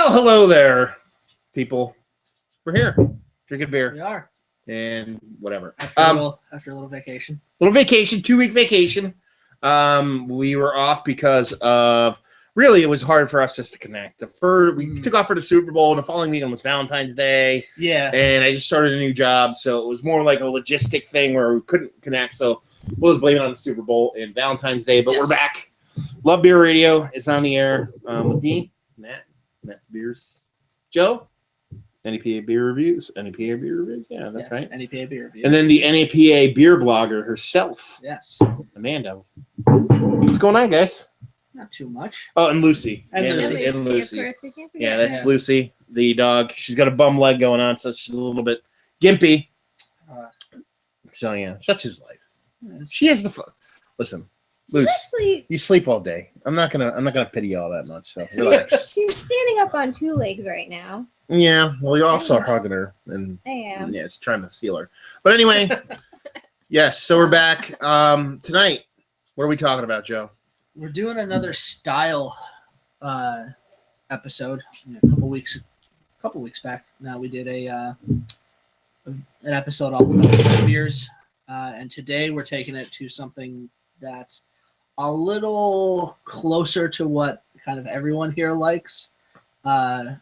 Well, hello there, people. We're here drinking beer. We are. And whatever. After a little vacation. Little vacation, 2-week vacation. We were off because of, really, it was hard for us just to connect. We took off for the Super Bowl, and the following weekend was Valentine's Day. Yeah. And I just started a new job, so it was more like a logistic thing where we couldn't connect. So we'll just blame it on the Super Bowl and Valentine's Day. But We're back. Love Beer Radio. It's on the air with me, Matt's Beers. Joe. NEPA Beer Reviews. NEPA Beer Reviews? Yeah, that's right. NEPA Beer Reviews. And then the NEPA beer blogger herself. Yes. Amanda. What's going on, guys? Not too much. Oh, and Lucy. And Lucy. Of course, we can't forget. Yeah, that's Lucy, the dog. She's got a bum leg going on, so she's a little bit gimpy. So, yeah, such is life. She has the fun. Listen, Lucy, Actually, you sleep all day. I'm not gonna pity you all that much. So she's standing up on 2 legs right now. Yeah, well, you're also hugging her, and I am. yeah, it's trying to steal her. But anyway, yes. So we're back tonight. What are we talking about, Joe? We're doing another style episode. A couple weeks back. Now we did an episode all about beers, and today we're taking it to something that's a little closer to what kind of everyone here likes.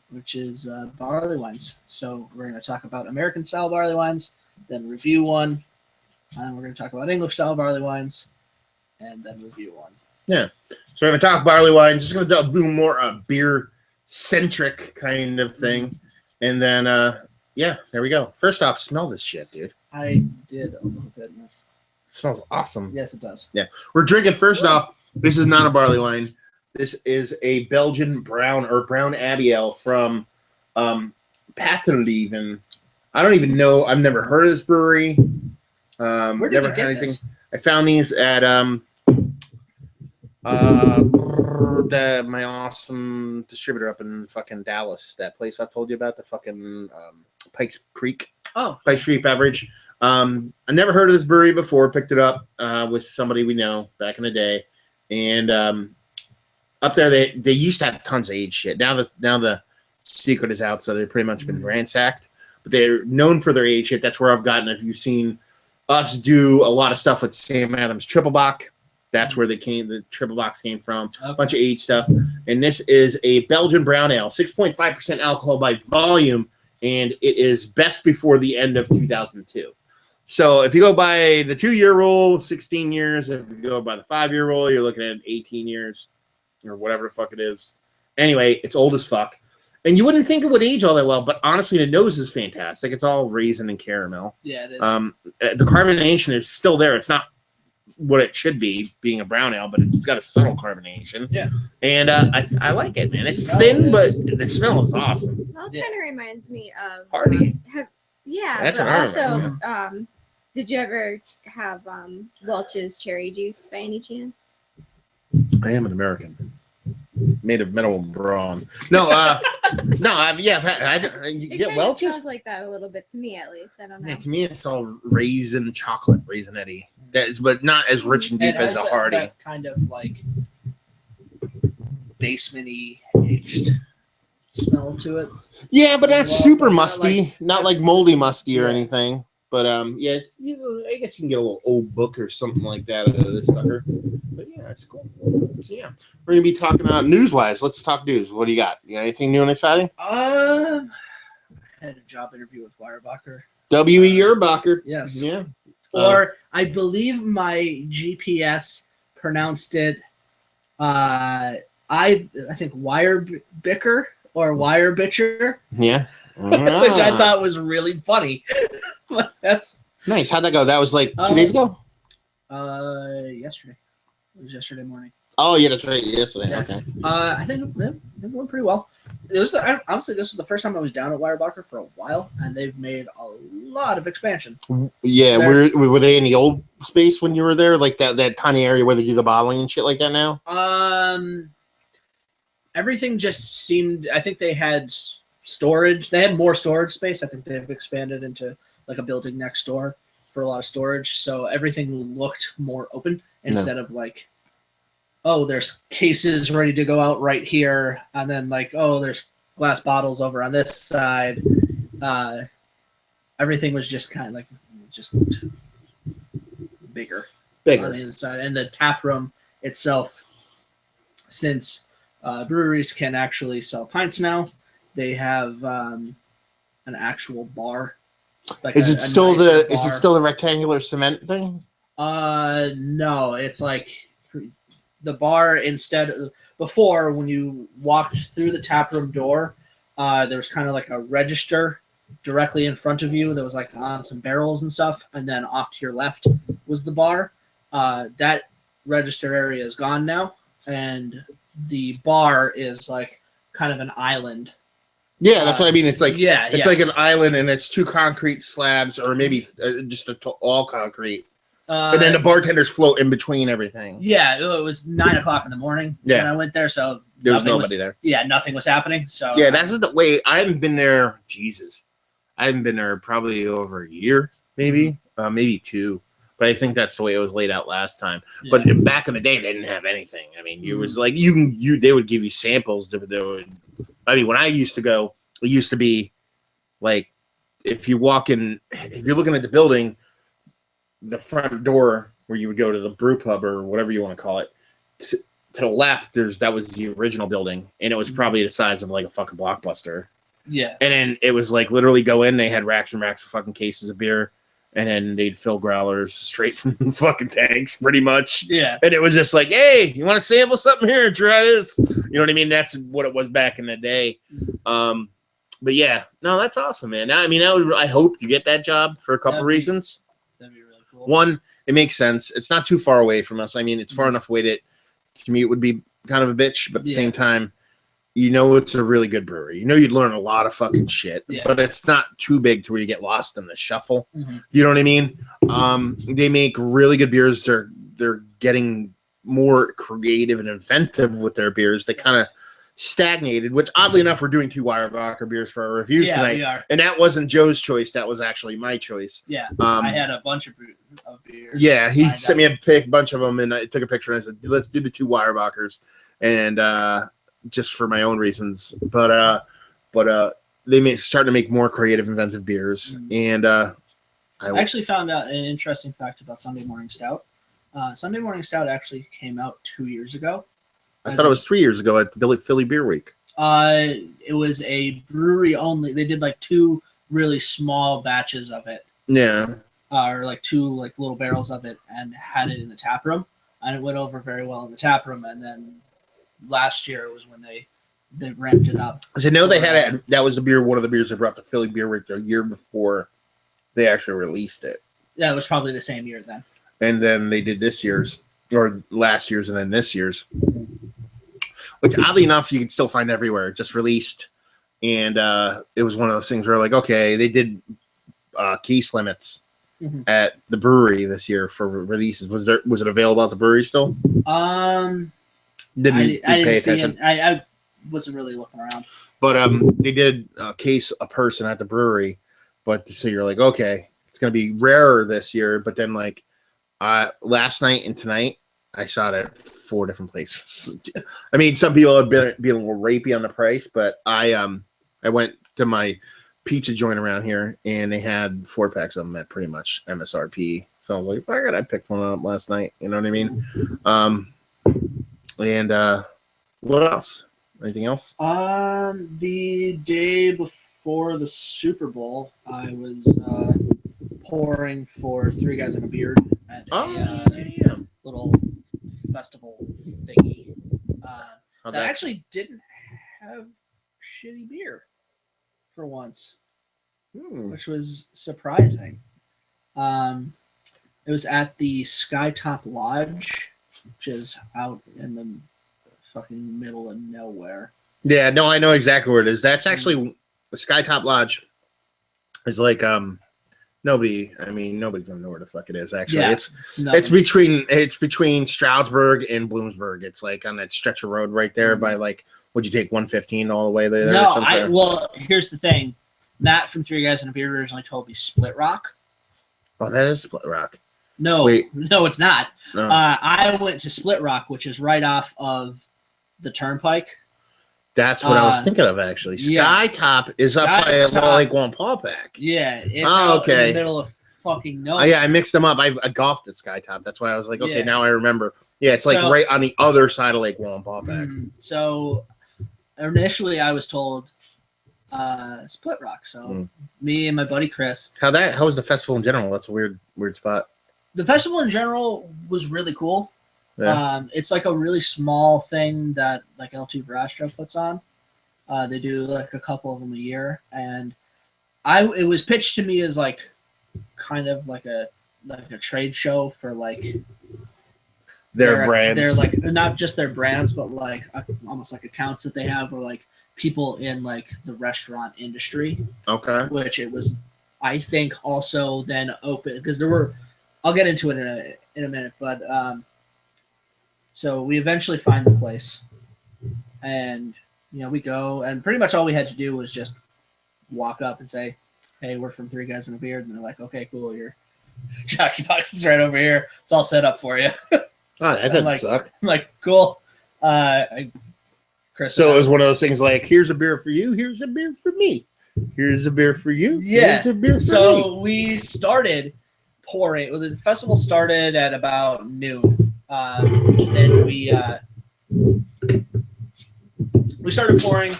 Which is barley wines. So we're going to talk about American style barley wines, then review one, and we're going to talk about English style barley wines, and then review one. Yeah. So we're going to talk barley wines. Just going to do more beer centric kind of thing, and then yeah, there we go. First off, smell this shit, dude. I did a little bit in this. It smells awesome. Yes, it does. Yeah, we're drinking. First off, this is not a barley wine. This is a Belgian brown Abbey Ale from Pattenleven. I don't even know. I've never heard of this brewery. Where did you get this? I found these at my awesome distributor up in fucking Dallas. That place I told you about, the fucking Pikes Creek. Oh, Pikes Creek Beverage. I never heard of this brewery before. Picked it up with somebody we know back in the day, and up there, they used to have tons of aged shit. Now the secret is out, so they've pretty much been ransacked. But they're known for their aged shit. That's where I've gotten. If you've seen us do a lot of stuff with Sam Adams Triple Bock, that's where the Triple Bocks came from. Okay. A bunch of aged stuff. And this is a Belgian brown ale, 6.5% alcohol by volume, and it is best before the end of 2002. So if you go by the 2-year rule, 16 years. If you go by the 5-year rule, you're looking at 18 years. Or whatever the fuck it is. Anyway, it's old as fuck. And you wouldn't think it would age all that well, but honestly, the nose is fantastic. It's all raisin and caramel. Yeah, it is. The carbonation is still there. It's not what it should be, being a brown ale, but it's got a subtle carbonation. Yeah. And I like it, man. It's thin, but the smell is awesome. The smell kind of reminds me of Hardy. That's but also, did you ever have Welch's cherry juice by any chance? I am an American. Made of mineral brawn. No, you get Welch's? It sounds like that a little bit to me, at least. I don't know. Yeah, to me, it's all raisin chocolate, raisinetty. But not as rich and deep as a Hardy. That kind of like basement-y aged smell to it. Yeah, but not super musty. Not like moldy musty or anything. But yeah, I guess you can get a little old book or something like that out of this sucker. But yeah, it's cool. So yeah, we're gonna be talking about news-wise. Let's talk news. What do you got? You got anything new and exciting? I had a job interview with Weyerbacher. W.E. Yerbacher. Yes. Yeah. Or I believe my GPS pronounced it. I think Weyerbicker or Weyerbicher. Yeah. Which I thought was really funny. That's nice. How'd that go? That was like 2 days ago? Yesterday. It was yesterday morning. Oh, yeah, that's right. Yesterday. Yeah. Okay. I think it went pretty well. Honestly, this was the first time I was down at Weyerbacher for a while, and they've made a lot of expansion. Yeah, were they in the old space when you were there? Like that tiny area where they do the bottling and shit like that now? Everything just seemed... I think they had storage. They had more storage space. I think they've expanded into like a building next door for a lot of storage. So everything looked more open instead of like, oh, there's cases ready to go out right here. And then like, oh, there's glass bottles over on this side. Everything was just kind of like just bigger on the inside, and the tap room itself, since breweries can actually sell pints now, they have an actual bar. Like is it still the rectangular cement thing? No, it's like the bar before, when you walked through the taproom door, there was kind of like a register directly in front of you. There was like on some barrels and stuff, and then off to your left was the bar. That register area is gone now, and the bar is like kind of an island. Yeah, that's what I mean. It's like it's like an island, and it's 2 concrete slabs, or maybe just all concrete. And then the bartenders float in between everything. Yeah, it was 9 o'clock in the morning when I went there, so there was nobody there. Yeah, nothing was happening. So yeah, that's the way. I haven't been there. Jesus, I haven't been there probably over a year, maybe 2. But I think that's the way it was laid out last time. Yeah. But back in the day, they didn't have anything. I mean, it was like they would give you samples. I mean, when I used to go, it used to be like if you're looking at the building, the front door where you would go to the brew pub or whatever you want to call it, to the left, that was the original building, and it was probably the size of like a fucking Blockbuster. Yeah. And then it was like literally go in, they had racks and racks of fucking cases of beer, and then they'd fill growlers straight from the fucking tanks, pretty much. Yeah. And it was just like, hey, you want to sample something here? Try this. You know what I mean? That's what it was back in the day. But yeah, no, that's awesome, man. I mean, I hope you get that job for a couple reasons. That'd be really cool. One, it makes sense. It's not too far away from us. I mean, it's far enough away that commute would be kind of a bitch, but at the same time, it's a really good brewery. You'd learn a lot of fucking shit, but it's not too big to where you get lost in the shuffle. Mm-hmm. You know what I mean? They make really good beers. They're getting more creative and inventive with their beers. They kind of stagnated, which oddly enough, we're doing 2 Weyerbacher beers for our reviews tonight. We are. And that wasn't Joe's choice. That was actually my choice. Yeah. I had a bunch of beers. Yeah, he sent me a bunch of them, and I took a picture and I said, let's do the 2 Weyerbachers. And just for my own reasons. But they start to make more creative, inventive beers. And I actually found out an interesting fact about Sunday Morning Stout. Sunday Morning Stout actually came out 2 years ago. I thought it was 3 years ago at the Philly Beer Week. It was a brewery only. They did like 2 really small batches of it. Yeah. Or like 2 like little barrels of it, and had it in the tap room, and it went over very well in the tap room. And then last year was when they ramped it up. I know they had it. That was one of the beers they brought to Philly Beer Week the year before they actually released it. Yeah, it was probably the same year then. And then they did this year's, or last year's, and then this year's. Which, oddly enough, you can still find everywhere. Just released, and it was one of those things where, like, okay, they did case limits at the brewery this year for releases. Was it available at the brewery still? I didn't see it. I wasn't really looking around. But they did case a person at the brewery, but so you're like, okay, it's gonna be rarer this year. But then, like, last night and tonight, I saw it at 4 different places. I mean, some people have been a little rapey on the price, but I went to my pizza joint around here, and they had 4-packs of them at pretty much MSRP. So I was like, fuck it, I picked one up last night. You know what I mean? And what else? Anything else? The day before the Super Bowl, I was pouring for 3 Guys and a Beard at a little festival thingy that actually didn't have shitty beer for once, which was surprising. It was at the Skytop Lodge, which is out in the fucking middle of nowhere. Yeah, no, I know exactly where it is. That's actually the Skytop Lodge. Is like nobody's gonna know where the fuck it is. Actually, it's between Stroudsburg and Bloomsburg. It's like on that stretch of road right there by like. Would you take 115 all the way there? No, well, here's the thing. Matt from 3 Guys and a Beard originally told me Split Rock. Oh, that is Split Rock. No, it's not. No. I went to Split Rock, which is right off of the Turnpike. That's what I was thinking of, actually. Sky Top is up by Lake Wampaupack. Yeah, it's out in the middle of fucking nowhere. Yeah, I mixed them up. I golfed at Sky Top. That's why I was like, okay, now I remember. Yeah, it's like right on the other side of Lake Wampaupack. So initially I was told Split Rock. So me and my buddy Chris. How was the festival in general? That's a weird spot. The festival in general was really cool. Yeah. It's like a really small thing that like LT Verastro puts on. They do like a couple of them a year, and it was pitched to me as like kind of like a trade show for like their brands. They're like not just their brands, but like almost like accounts that they have, or like people in like the restaurant industry. Okay. Which it was, I think, also then open because there were. I'll get into it in a minute, but. So we eventually find the place, and we go, and pretty much all we had to do was just walk up and say, "Hey, we're from Three Guys in a Beard," and they're like, "Okay, cool, your jockey box is right over here. It's all set up for you." Oh, that doesn't suck. I'm like, cool. Chris. So it was one of those things like, "Here's a beer for you. Here's a beer for me. Here's a beer for you. Yeah. Here's a beer for me." So we started pouring. Well, the festival started at about noon. Then we started pouring,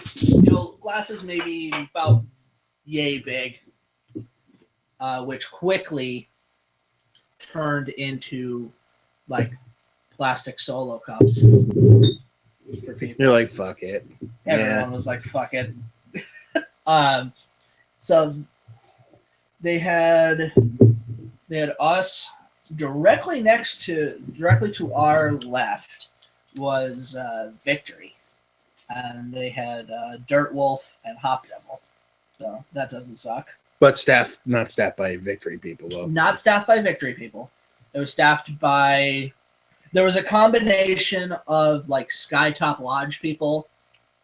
glasses maybe about yay big, which quickly turned into like plastic Solo cups for people. You're like, fuck it. Everyone was like, fuck it. So they had us. Directly to our left was Victory, and they had Dirt Wolf and Hop Devil, so that doesn't suck. But not staffed by Victory people, though. Not staffed by Victory people. It was staffed by. There was a combination of like Skytop Lodge people.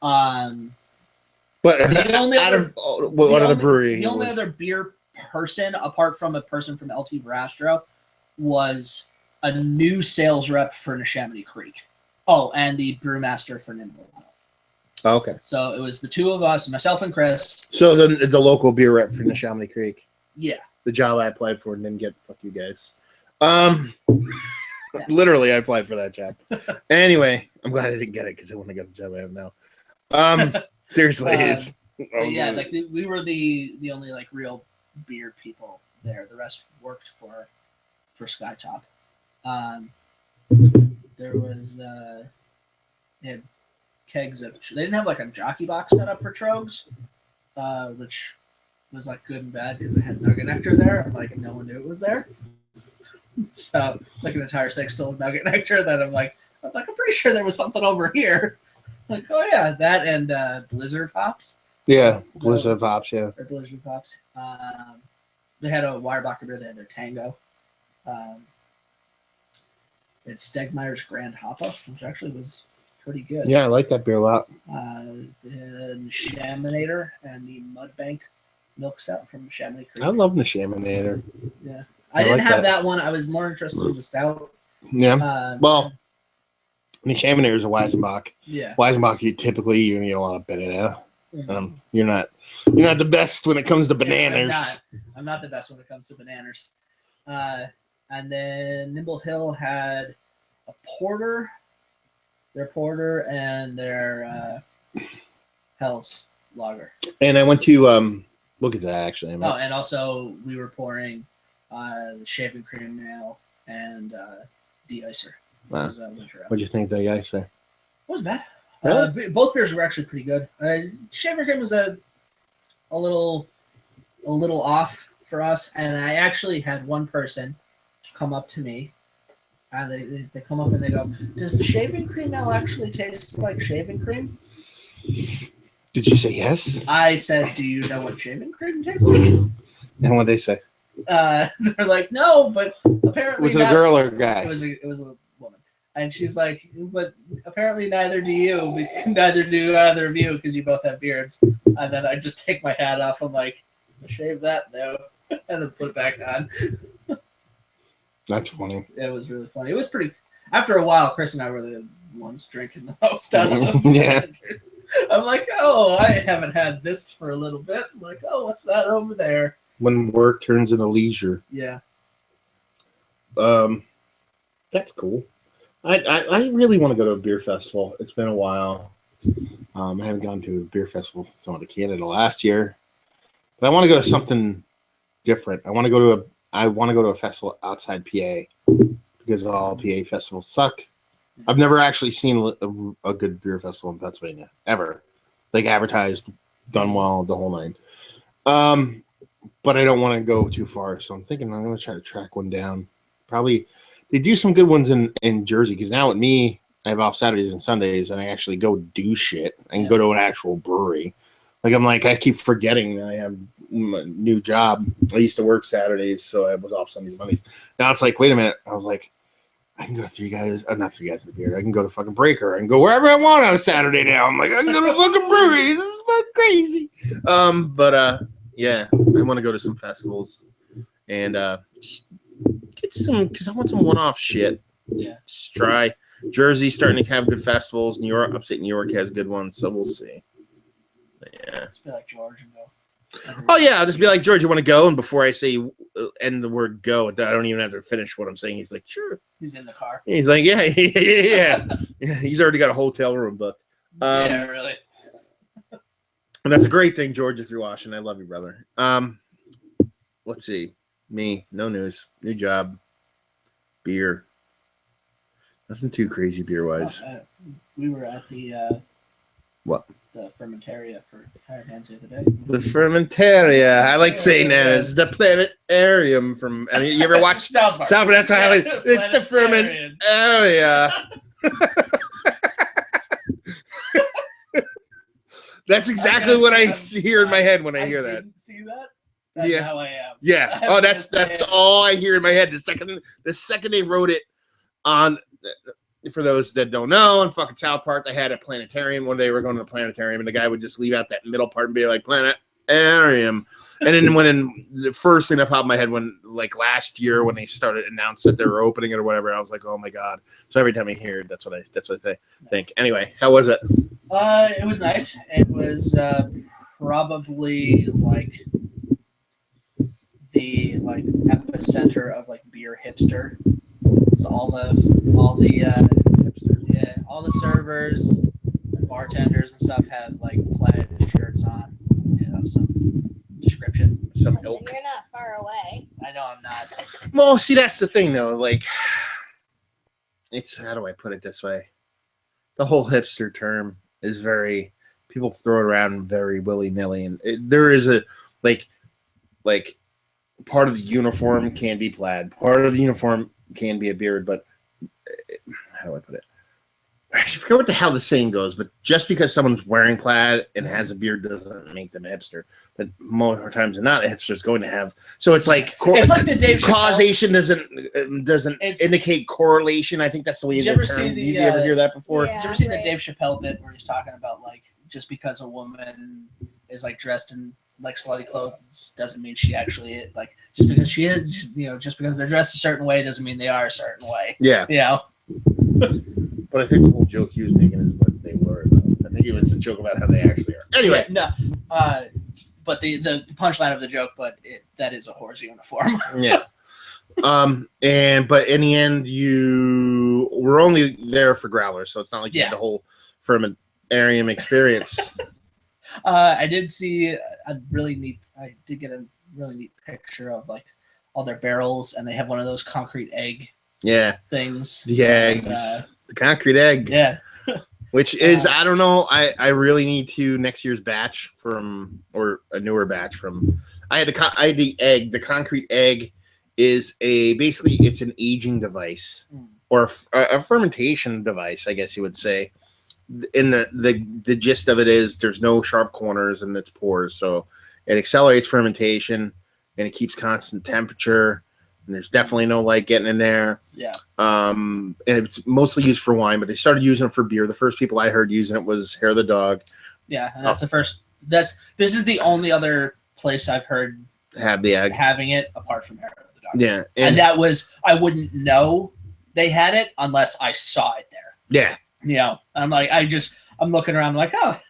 But the only other beer person apart from a person from LT Verastro was a new sales rep for Neshaminy Creek. Oh, and the brewmaster for Nimble Hill. Oh, okay. So it was the two of us, myself and Chris. So the local beer rep for Neshaminy Creek. Yeah. The job I applied for and didn't get. Fuck you guys. Literally, I applied for that job. Anyway, I'm glad I didn't get it because I wouldn't have got the job I have now. Seriously, we were the only like real beer people there. The rest worked for Skytop. There was they had kegs of. They didn't have like a jockey box set up for Trogs, which was like good and bad because they had Nugget Nectar there, and like no one knew it was there. So it's like an entire six-still of Nugget Nectar that I'm pretty sure there was something over here. Like, oh yeah, that and Blizzard Pops. Yeah, Blizzard Pops, yeah. Or Blizzard Pops. They had a Weyerbacher beer. They had their Tango. It's Stegmeyer's Grand Hoppa, which actually was pretty good. Yeah, I like that beer a lot. The Shaminator and the Mudbank Milk Stout from Chamonix Creek. I love the Shaminator. Yeah. I didn't have that one. I was more interested in the stout. Yeah. Well, I mean, Chaminator is a Weizenbach. Yeah. Weizenbach, you're going to get a lot of banana. Mm-hmm. You're not the best when it comes to bananas. I'm not the best when it comes to bananas. And then Nimble Hill had a porter, their porter, and their Hell's lager. And I went to look at that actually. And also we were pouring the shaving cream ale and de-icer. Wow. What'd you think of the de-icer? It wasn't bad. Really? Both beers were actually pretty good. Shaving cream was a little off for us, and I actually had one person come up to me. They come up and they go, "Does the shaving cream ale actually taste like shaving cream?" Did you say yes? I said, "Do you know what shaving cream tastes like?" And what'd they say? They're like, "No, but apparently." Was it a girl or a guy? It was a woman, and she's like, "But apparently neither do you. Neither do either of you because you both have beards." And then I just take my hat off. I'm like, "Shave that though," and then put it back on. That's funny. It was really funny. It was pretty. After a while, Chris and I were ones drinking the most out of them. Yeah. I'm like, oh, I haven't had this for a little bit. I'm like, oh, what's that over there? When work turns into leisure. Yeah. That's cool. I really want to go to a beer festival. It's been a while. I haven't gone to a beer festival since I went to Canada last year. But I want to go to something different. I want to go to a festival outside PA because all PA festivals suck. I've never actually seen a good beer festival in Pennsylvania ever, like advertised, done well, the whole nine. But I don't want to go too far, so I'm thinking I'm going to try to track one down. Probably they do some good ones in Jersey because now with me, I have off Saturdays and Sundays, and I actually go do shit and go to an actual brewery. I keep forgetting that I have a new job. I used to work Saturdays, so I was off Sundays and Mondays. Now it's like, wait a minute. I was like, I can go to not three guys in the beer. I can go to fucking Breaker. I can go wherever I want on a Saturday now. I'm like, I can go to fucking breweries. This is fucking crazy. Yeah, I want to go to some festivals and just get some, because I want some one-off shit. Yeah. Just try. Jersey's starting to have good festivals. New York, upstate New York has good ones, so we'll see. But yeah. Just be like George and go. Oh yeah, I'll just be like, George, you want to go? And before I say end the word go, I don't even have to finish what I'm saying. He's like, sure. He's in the car. He's like, yeah. He's already got a hotel room booked. Yeah, really. And that's a great thing, George, if you're watching. I love you, brother. Let's see. Me, no news. New job. Beer. Nothing too crazy beer-wise. We were at the what? The Fermentaria for Valentine's Day the other day. The Fermentaria. I like saying that. It's the planetarium from. I mean, you ever watch South Park? That's how it's the Fermentaria. That's exactly what I hear in my head when I hear that. Didn't see that. That's how I am. Yeah. Oh, that's all I hear in my head. The second they wrote it on. For those that don't know, in fucking South Park, they had a planetarium when they were going to the planetarium, and the guy would just leave out that middle part and be like, planetarium. And then when the first thing that popped in my head when, like, last year when they started announced that they were opening it or whatever, I was like, oh my God. So every time I hear it, that's what I think. Nice. Anyway, how was it? It was nice. It was probably like the epicenter of like beer hipster. So all the servers and bartenders and stuff have like plaid shirts on, some description. Some So ilk. you're not far away. I know I'm not. Well, see, that's the thing though. Like, it's, how do I put it this way? The whole hipster term is very, people throw it around very willy-nilly, and there is a like part of the uniform can be plaid, part of the uniform can be a beard, but how do I put it? I forget what the hell the saying goes, but just because someone's wearing plaid and has a beard doesn't make them a hipster. But more times than not, a hipster is going to have. So it's like it's like the Dave causation doesn't indicate correlation. I think that's the way you term. Did you ever hear that before? Yeah, Did you ever see the Dave Chappelle bit where he's talking about like just because a woman is like dressed in like slutty clothes doesn't mean she actually like just because she is, just because they're dressed a certain way doesn't mean they are a certain way. Yeah. But I think the whole joke he was making is what they were. Though. I think it was a joke about how they actually are. Anyway, no. But the punchline of the joke, that is a horse uniform. Yeah. But in the end, you were only there for growlers, so it's not like you had the whole fermentarium experience. I did see a really neat. I did get a really neat picture of like all their barrels, and they have one of those concrete egg. Yeah. Things. The eggs. The concrete egg. Yeah. Which is, I don't know. I really need to next year's batch or a newer batch I had the egg. The concrete egg is basically it's an aging device or a fermentation device, I guess you would say. In the gist of it is there's no sharp corners and it's pores, so it accelerates fermentation and it keeps constant temperature. And there's definitely no light getting in there. Yeah. And it's mostly used for wine, but they started using it for beer. The first people I heard using it was Hair of the Dog. Yeah, and that's the first. This is the only other place I've heard have the egg having it apart from Hair of the Dog. Yeah, and that was I wouldn't know they had it unless I saw it there. Yeah, Yeah, I'm looking around, I'm like, oh,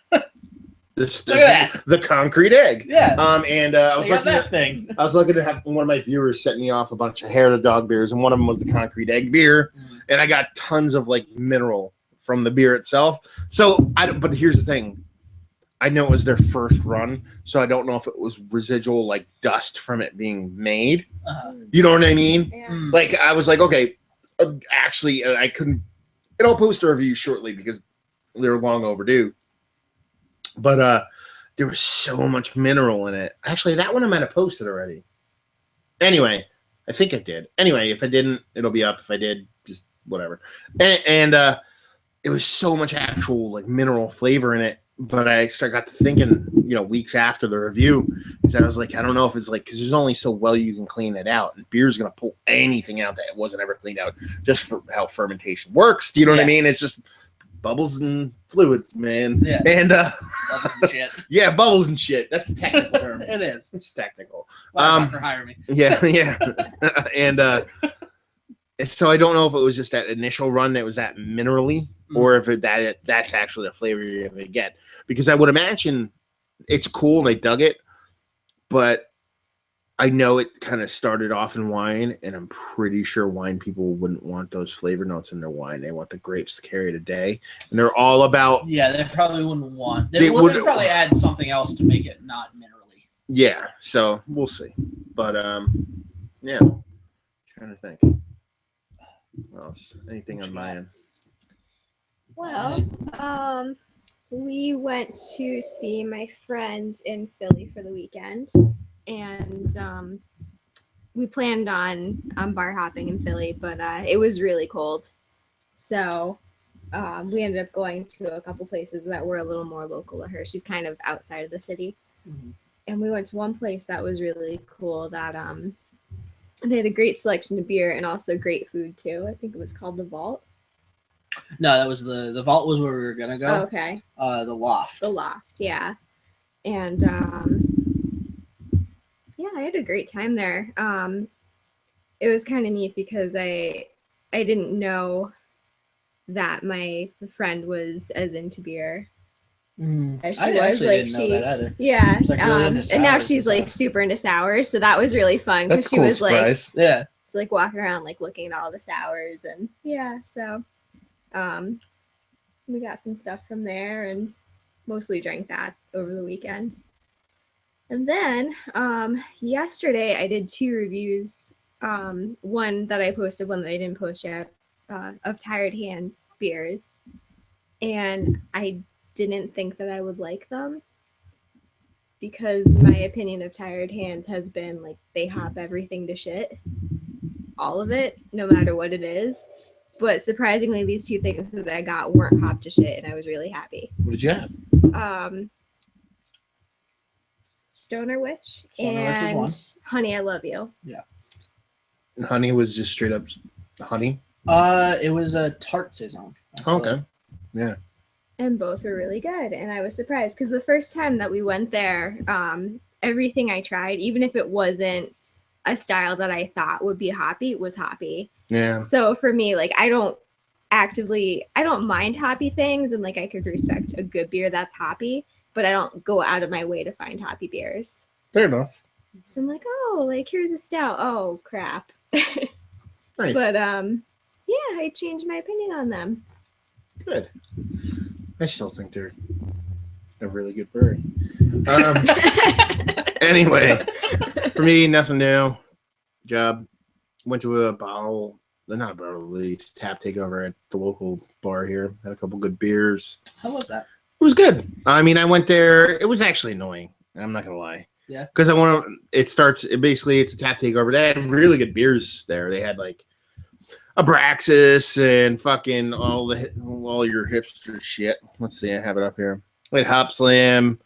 This look at that. the concrete egg. Yeah. And I was got looking that at thing. I was looking to have one of my viewers set me off a bunch of hair to dog beers, and one of them was the concrete egg beer, and I got tons of like mineral from the beer itself. So but here's the thing. I know it was their first run, so I don't know if it was residual like dust from it being made. You know what I mean? Yeah. Like I was like, okay, actually, I couldn't. And I'll post a review shortly because they're long overdue. But there was so much mineral in it. Actually, that one I might have posted already. Anyway, I think I did. Anyway, if I didn't, it'll be up. If I did, just whatever. And it was so much actual like mineral flavor in it. But I got to thinking, weeks after the review, because I was like, I don't know if it's like, because there's only so well you can clean it out, and beer's gonna pull anything out that it wasn't ever cleaned out, just for how fermentation works. Do you know what I mean? It's just bubbles and fluids, man. Yeah. And Bubbles and shit. yeah, bubbles and shit. That's a technical term. It is. It's technical. Doctor, hire me. Yeah. And so I don't know if it was just that initial run that was that minerally, or if that's actually the flavor you're gonna get. Because I would imagine it's cool and I dug it, but I know it kind of started off in wine, and I'm pretty sure wine people wouldn't want those flavor notes in their wine. They want the grapes to carry the day, and they're all about. Yeah, they probably wouldn't want. They'd probably add something else to make it not minerally. Yeah, so we'll see. But yeah, trying to think. Anything on my end? Well, we went to see my friend in Philly for the weekend, and we planned on bar hopping in Philly, but it was really cold, so we ended up going to a couple places that were a little more local to her. She's kind of outside of the city, and we went to one place that was really cool. That they had a great selection of beer and also great food too. I think it was called the Vault. No, that was the Vault was where we were gonna go. Oh, okay. The Loft. The Loft, yeah. And yeah, I had a great time there. It was kind of neat because I didn't know that my friend was as into beer as she was. Like didn't know that either. Yeah. Like really into and now sours she's and like stuff. super into sours, so that was really fun because That's she cool was surprise. Yeah. like walking around like looking at all the sours, and yeah, so we got some stuff from there and mostly drank that over the weekend. And then yesterday I did 2 reviews, one that I posted, one that I didn't post yet, of Tired Hands beers, and I didn't think that I would like them because my opinion of Tired Hands has been like they hop everything to shit, all of it, no matter what it is. But surprisingly, these 2 things that I got weren't hopped to shit, and I was really happy. What did you have? Stoner Witch Stoner Witch and was Honey, I Love You. Yeah. And honey was just straight up honey. It was a tart saison. Okay. Yeah. And both were really good, and I was surprised because the first time that we went there, everything I tried, even if it wasn't a style that I thought would be hoppy, was hoppy. Yeah. So for me, like I don't mind hoppy things, and like I could respect a good beer that's hoppy, but I don't go out of my way to find hoppy beers. Fair enough. So I'm like, oh, like here's a stout. Oh crap. Nice. But yeah, I changed my opinion on them. Good. I still think they're a really good brewery. Anyway, for me, nothing new. Job. Went to a tap takeover at the local bar here. Had a couple good beers. How was that? It was good. I mean, I went there. It was actually annoying. I'm not gonna lie. Yeah. Because it's a tap takeover. They had really good beers there. They had like Abraxas and fucking all your hipster shit. Let's see, I have it up here. Wait, Hop Slam,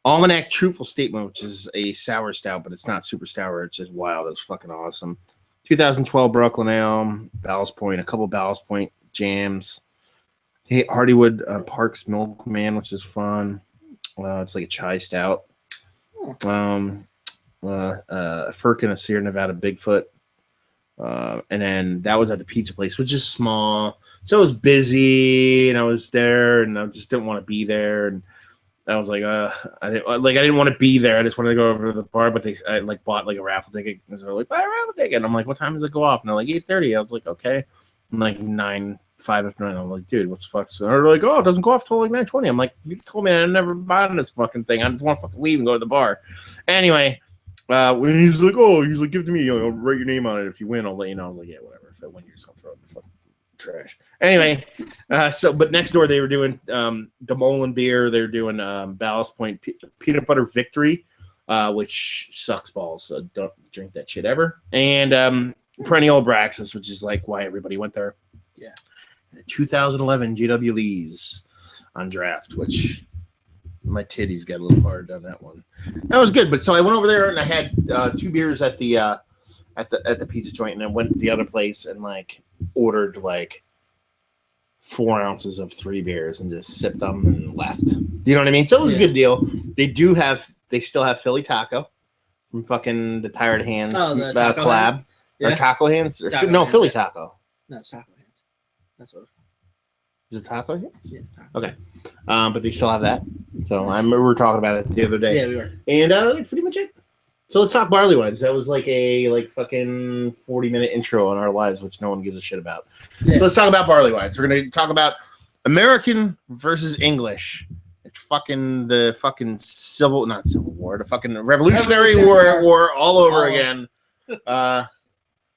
Almanac Truthful Statement, which is a sour stout, but it's not super sour. It's just wild. It's fucking awesome. 2012 Brooklyn Ale, Ballast Point, a couple Ballast Point jams. Hey, Hardywood Parks Milkman, which is fun. It's like a chai stout. Firkin, a Sierra Nevada Bigfoot. And then that was at the pizza place, which is small. So I was busy, and I was there, and I just didn't want to be there, and I was like, I didn't want to be there. I just wanted to go over to the bar, but I like bought like a raffle ticket. And they're like, buy a raffle ticket. And I'm like, what time does it go off? And they're like 8:30. I was like, okay. I'm like 9:05 after 9. I'm like, dude, what's the fuck? So they're like, oh, it doesn't go off till like 9:20. I'm like, you just told me I'd never buy this fucking thing. I just want to fucking leave and go to the bar. Anyway, when he's like, give it to me. I'll write your name on it. If you win, I'll let you know. I was like, yeah, whatever. If I win, you're just gonna throw it in the fucking trash. Anyway, but next door they were doing DeMolin beer. They were doing Ballast Point Peanut Butter Victory, which sucks balls. So don't drink that shit ever. And Perennial Abraxas, which is like why everybody went there. Yeah. 2011 GW Lees on draft, which my titties got a little hard on that one. That was good. But so I went over there and I had 2 beers at the pizza joint, and then went to the other place and like ordered like 4 ounces of 3 beers and just sipped them and left. You know what I mean? So it was a good deal. They still have Philly Taco from fucking the Tired Hands collab. Hand? Yeah. Or Taco Hands? Taco no, Hands, Philly yeah. Taco. No, it's Taco Hands. That's what. Is it Taco Hands? Yeah. Taco. Okay. But they still have that. So I remember we were talking about it the other day. Yeah, we were. And that's pretty much it. So let's talk Barleywines. That was like a fucking 40-minute intro on our lives, which no one gives a shit about. Yeah. So let's talk about Barleywines. We're going to talk about American versus English. It's fucking the fucking not Civil War, the fucking Revolutionary War all over again.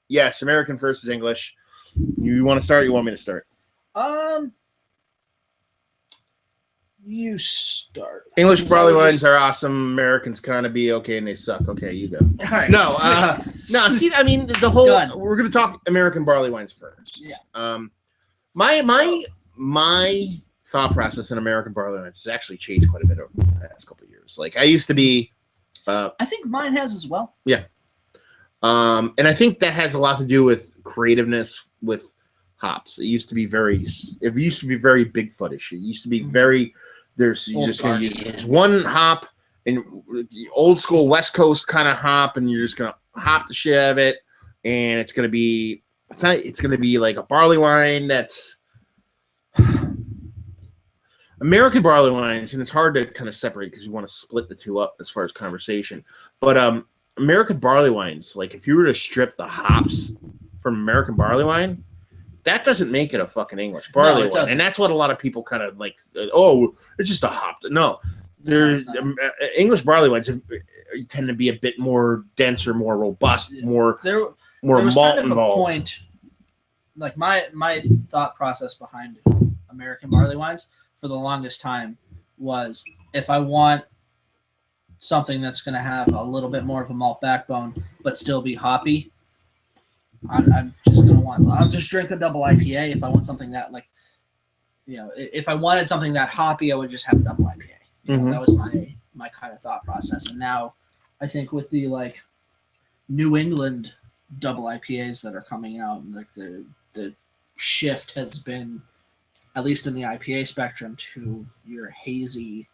Yes, American versus English. You want to start? You want me to start? You start. English Barleywines are awesome. Americans kind of be okay, and they suck. Okay, you go. All right. No, no. See, I mean, the whole. Done. We're going to talk American Barleywines first. Yeah. My thought process in American Barleywines has actually changed quite a bit over the past couple of years. Like I used to be. I think mine has as well. Yeah. And I think that has a lot to do with creativeness with hops. It used to be very Bigfootish. It used to be very. You're just going to use one hop and old school West Coast kind of hop, and you're just going to hop the shit out of it, and it's going to be like a barley wine that's American barley wines, and it's hard to kind of separate because you want to split the two up as far as conversation. But American barley wines, like if you were to strip the hops from American barley wine, that doesn't make it a fucking English barley wine. And that's what a lot of people kind of like, oh, it's just a hop. No, there's English barley wines tend to be a bit more denser, more robust, more malt kind of involved. A point, like my thought process behind American barley wines for the longest time was if I want something that's going to have a little bit more of a malt backbone but still be hoppy, I'm I'll just drink a double IPA if I want something that if I wanted something that hoppy, I would just have a double IPA. That was my kind of thought process. And now I think with the like New England double IPAs that are coming out, like the shift has been, at least in the IPA spectrum, to your hazy,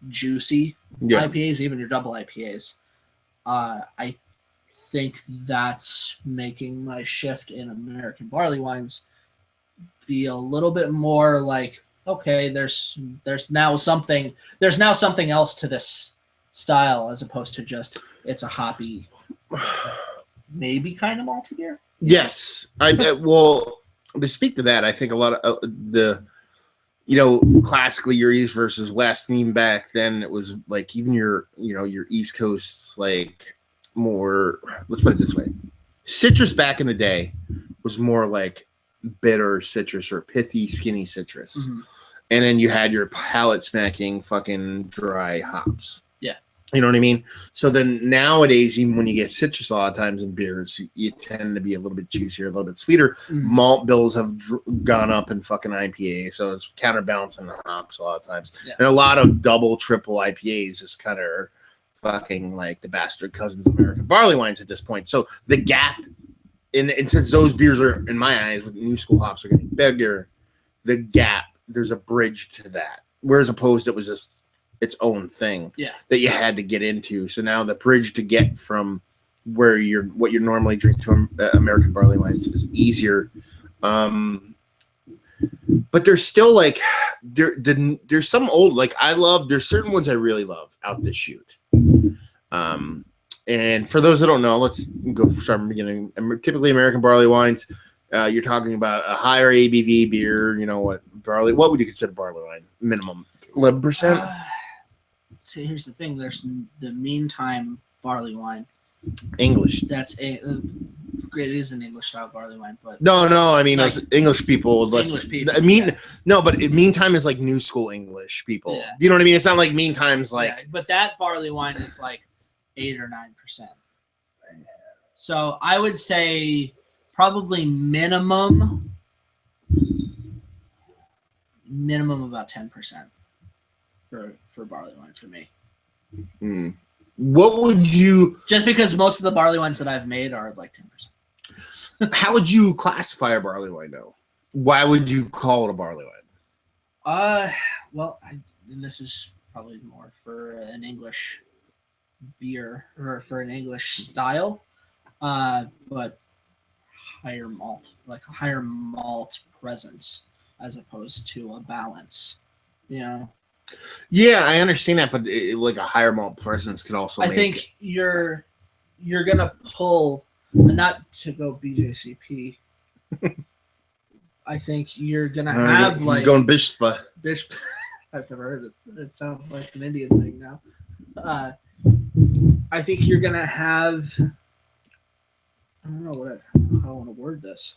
juicy IPAs, even your double IPAs. I think that's making my shift in American barley wines be a little bit more like, okay, there's now something else to this style as opposed to just it's a hoppy, maybe kind of malty beer. Yes, well, to speak to that, I think a lot of classically your East versus West, and even back then it was like even your East Coast, like more, let's put it this way, citrus back in the day was more like bitter citrus or pithy, skinny citrus. And then you had your palate smacking fucking dry hops. Yeah. You know what I mean? So then nowadays, even when you get citrus a lot of times in beers, you tend to be a little bit juicier, a little bit sweeter. Malt bills have gone up in fucking IPA, so it's counterbalancing the hops a lot of times. Yeah. And a lot of double, triple IPAs is kind of fucking like the bastard cousins of American barley wines at this point. So the gap, and since those beers are, in my eyes, with new school hops are getting bigger, the gap, there's a bridge to that. Whereas opposed, it was just its own thing that you had to get into. So now the bridge to get from where what you normally drink to American barley wines is easier. but there's still like there's some old like there's certain ones I really love out this chute. And for those that don't know, let's go start from the beginning. Typically, American barley wines, you're talking about a higher ABV beer. You know what what would you consider barley wine? Minimum 11%. See, here's the thing. There's the meantime barley wine. English. That's great. It is an English style barley wine, but no. I mean, like, English people. English people. I mean, no, but meantime is like new school English people. Yeah. You know what I mean? It's not like meantime's like. Yeah, but that barley wine is like 8 or 9%. So I would say probably minimum about 10% for barley wine for me. What would you? Just because most of the barley wines that I've made are like 10%. How would you classify a barley wine, though? Why would you call it a barley wine? Well, and this is probably more for an English beer or for an English style, but higher malt, like a higher malt presence as opposed to a balance. You know. Yeah, I understand that, but like a higher malt presence could also. I think you're gonna pull, not to go BJCP. I think you're gonna have he's like going Bishpa. I've never heard it. It sounds like an Indian thing now. I think you're gonna have. I don't know how I want to word this.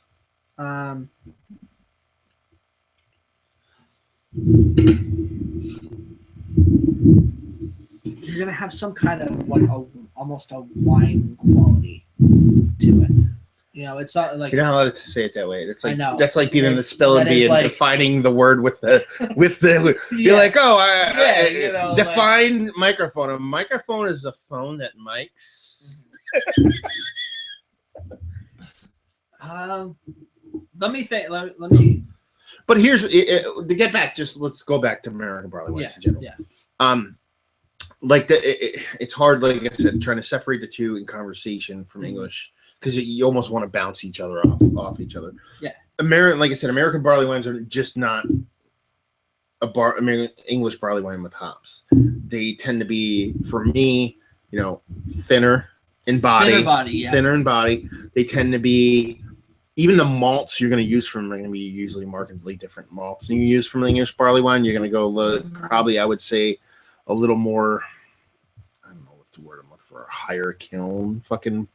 You're gonna have some kind of like almost a wine quality to it. You know, it's not like you're not allowed to say it that way. It's like that's like being in the spelling spelling bee and like, defining the word with the You're like, define microphone. A microphone is a phone that mics. Let me think. Let me. But here's to get back. Let's go back to American barley wines in general. Yeah. Like it's hard. Like I said, trying to separate the two in conversation from English because you almost want to bounce each other off each other. Yeah. Like I said, American barley wines are just not English barley wine with hops. They tend to be, for me, thinner in body. Thinner in body. They tend to be. Even the malts you're going to use from are going to be usually markedly different malts than you use from the English barley wine. You're going to go probably, I would say, a little more. I don't know what's the word I'm looking for. A higher kiln fucking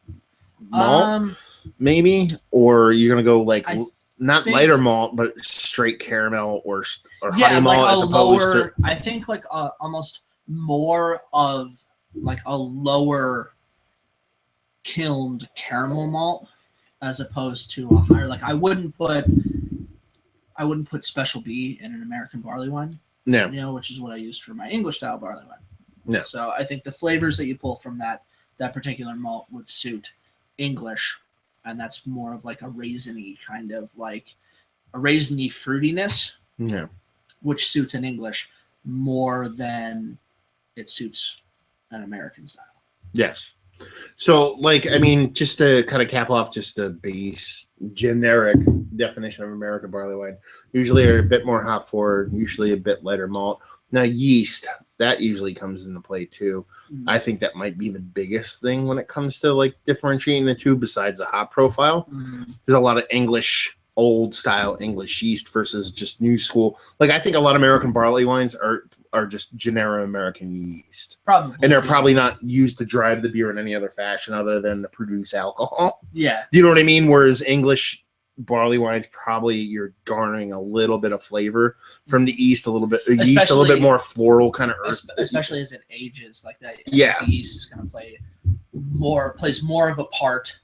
malt, maybe, or you're going to go like not lighter malt, but straight caramel or honey malt like as opposed to. I think like almost more of like a lower kilned caramel malt. As opposed to a higher, like I wouldn't put Special B in an American barley wine. No, which is what I used for my English style barley wine. No. So I think the flavors that you pull from that particular malt would suit English, and that's more of like a raisiny kind of like a raisiny fruitiness. Yeah. Which suits an English more than it suits an American style. Yes. So, just to kind of cap off just the base generic definition of American barley wine, usually are a bit more hop forward, usually a bit lighter malt. Now, yeast, that usually comes into play too. Mm-hmm. I think that might be the biggest thing when it comes to like differentiating the two besides the hop profile. Mm-hmm. There's a lot of old style English yeast versus just new school. Like, I think a lot of American barley wines are just generic American yeast. Probably. And they're probably not used to drive the beer in any other fashion other than to produce alcohol. Yeah. Do you know what I mean? Whereas English barley wines, probably you're garnering a little bit of flavor from the yeast, a little bit more floral kind of earth. Especially as it ages like that. Yeah. The yeast is going to plays more of a part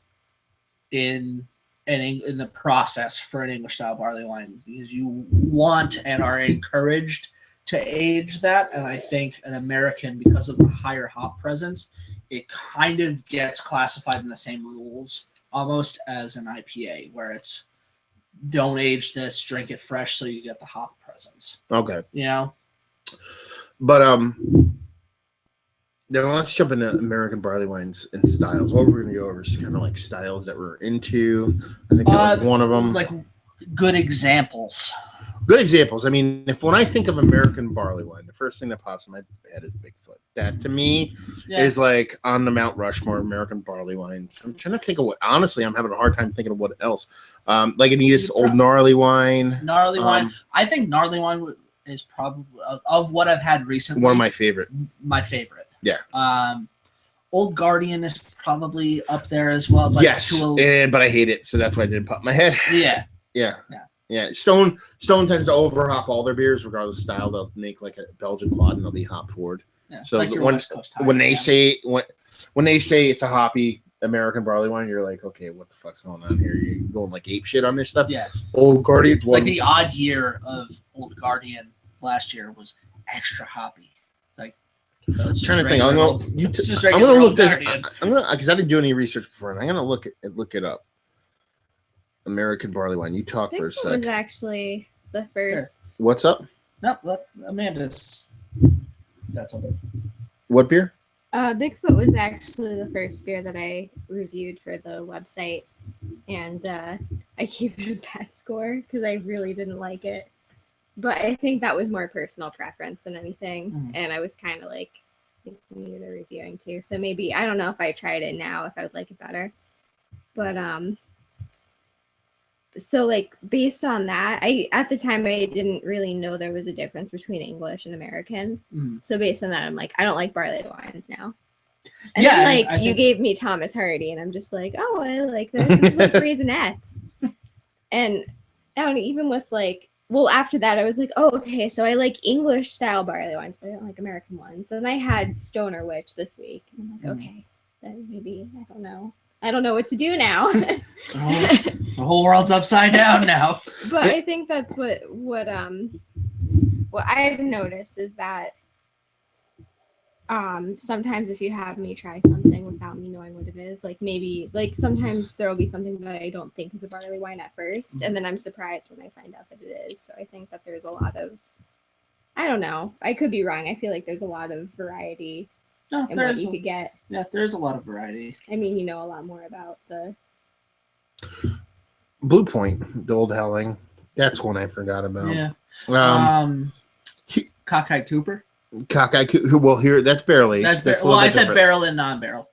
in the process for an English style barley wine because you want and are encouraged to age that, and I think an American, because of the higher hop presence, it kind of gets classified in the same rules almost as an IPA, where it's don't age this, drink it fresh so you get the hop presence. Okay. But now let's jump into American barley wines and styles. What we're going to go over is kind of like styles that we're into. I think that was one of them. Like good examples good examples. I mean, when I think of American barley wine, the first thing that pops in my head is Bigfoot. That to me is like on the Mount Rushmore of American barley wines. I'm trying to think of what. Honestly, I'm having a hard time thinking of what else. Like this old gnarly wine. Gnarly wine. I think gnarly wine is probably of what I've had recently. One of my favorite. My favorite. Yeah. Old Guardian is probably up there as well. But yes, but I hate it, so that's why I didn't pop in my head. Yeah. Stone tends to overhop all their beers, regardless of style. They'll make like a Belgian quad and they'll be hop forward. Yeah, so like when they say it's a hoppy American barley wine, you're like, okay, what the fuck's going on here? You're going like ape shit on this stuff. Yeah. Old Guardian, like the odd year of Old Guardian last year was extra hoppy. Like, so it's trying to think. I'm gonna look this. Because I didn't do any research before, and I'm gonna look it up. American barley wine. You talk for a sec. Was actually the first. Sure. What's up? No, that's Amanda's. That's okay. What beer? Bigfoot was actually the first beer that I reviewed for the website, and I gave it a bad score because I really didn't like it. But I think that was more personal preference than anything, and I was kind of like thinking of the reviewing too. So maybe I don't know if I tried it now if I would like it better, but so like based on that, at the time I didn't really know there was a difference between English and American. So based on that, I'm like, I don't like barley wines now. And then like you gave me Thomas Hardy, and I'm just like, oh, I like this. It's like Raisinets. And I don't even with like, well, after that I was like, oh, okay, so I like English style barley wines, but I don't like American ones. And I had Stoner Witch this week, and I'm like, okay, then maybe I don't know what to do now. The whole world's upside down now. But I think that's what I've noticed is that sometimes if you have me try something without me knowing what it is, like maybe like sometimes there will be something that I don't think is a barley wine at first, and then I'm surprised when I find out that it is. So I think that there's a lot of, I don't know, I could be wrong. I feel like there's a lot of variety. And what you could get. Yeah, there's a lot of variety. I mean, you know a lot more about the Blue Point, the old Helling. That's one I forgot about. Yeah. Cockeyed Cooper. Cockeyed Cooper. Well, here that's barrel aged. I said barrel and non-barrel.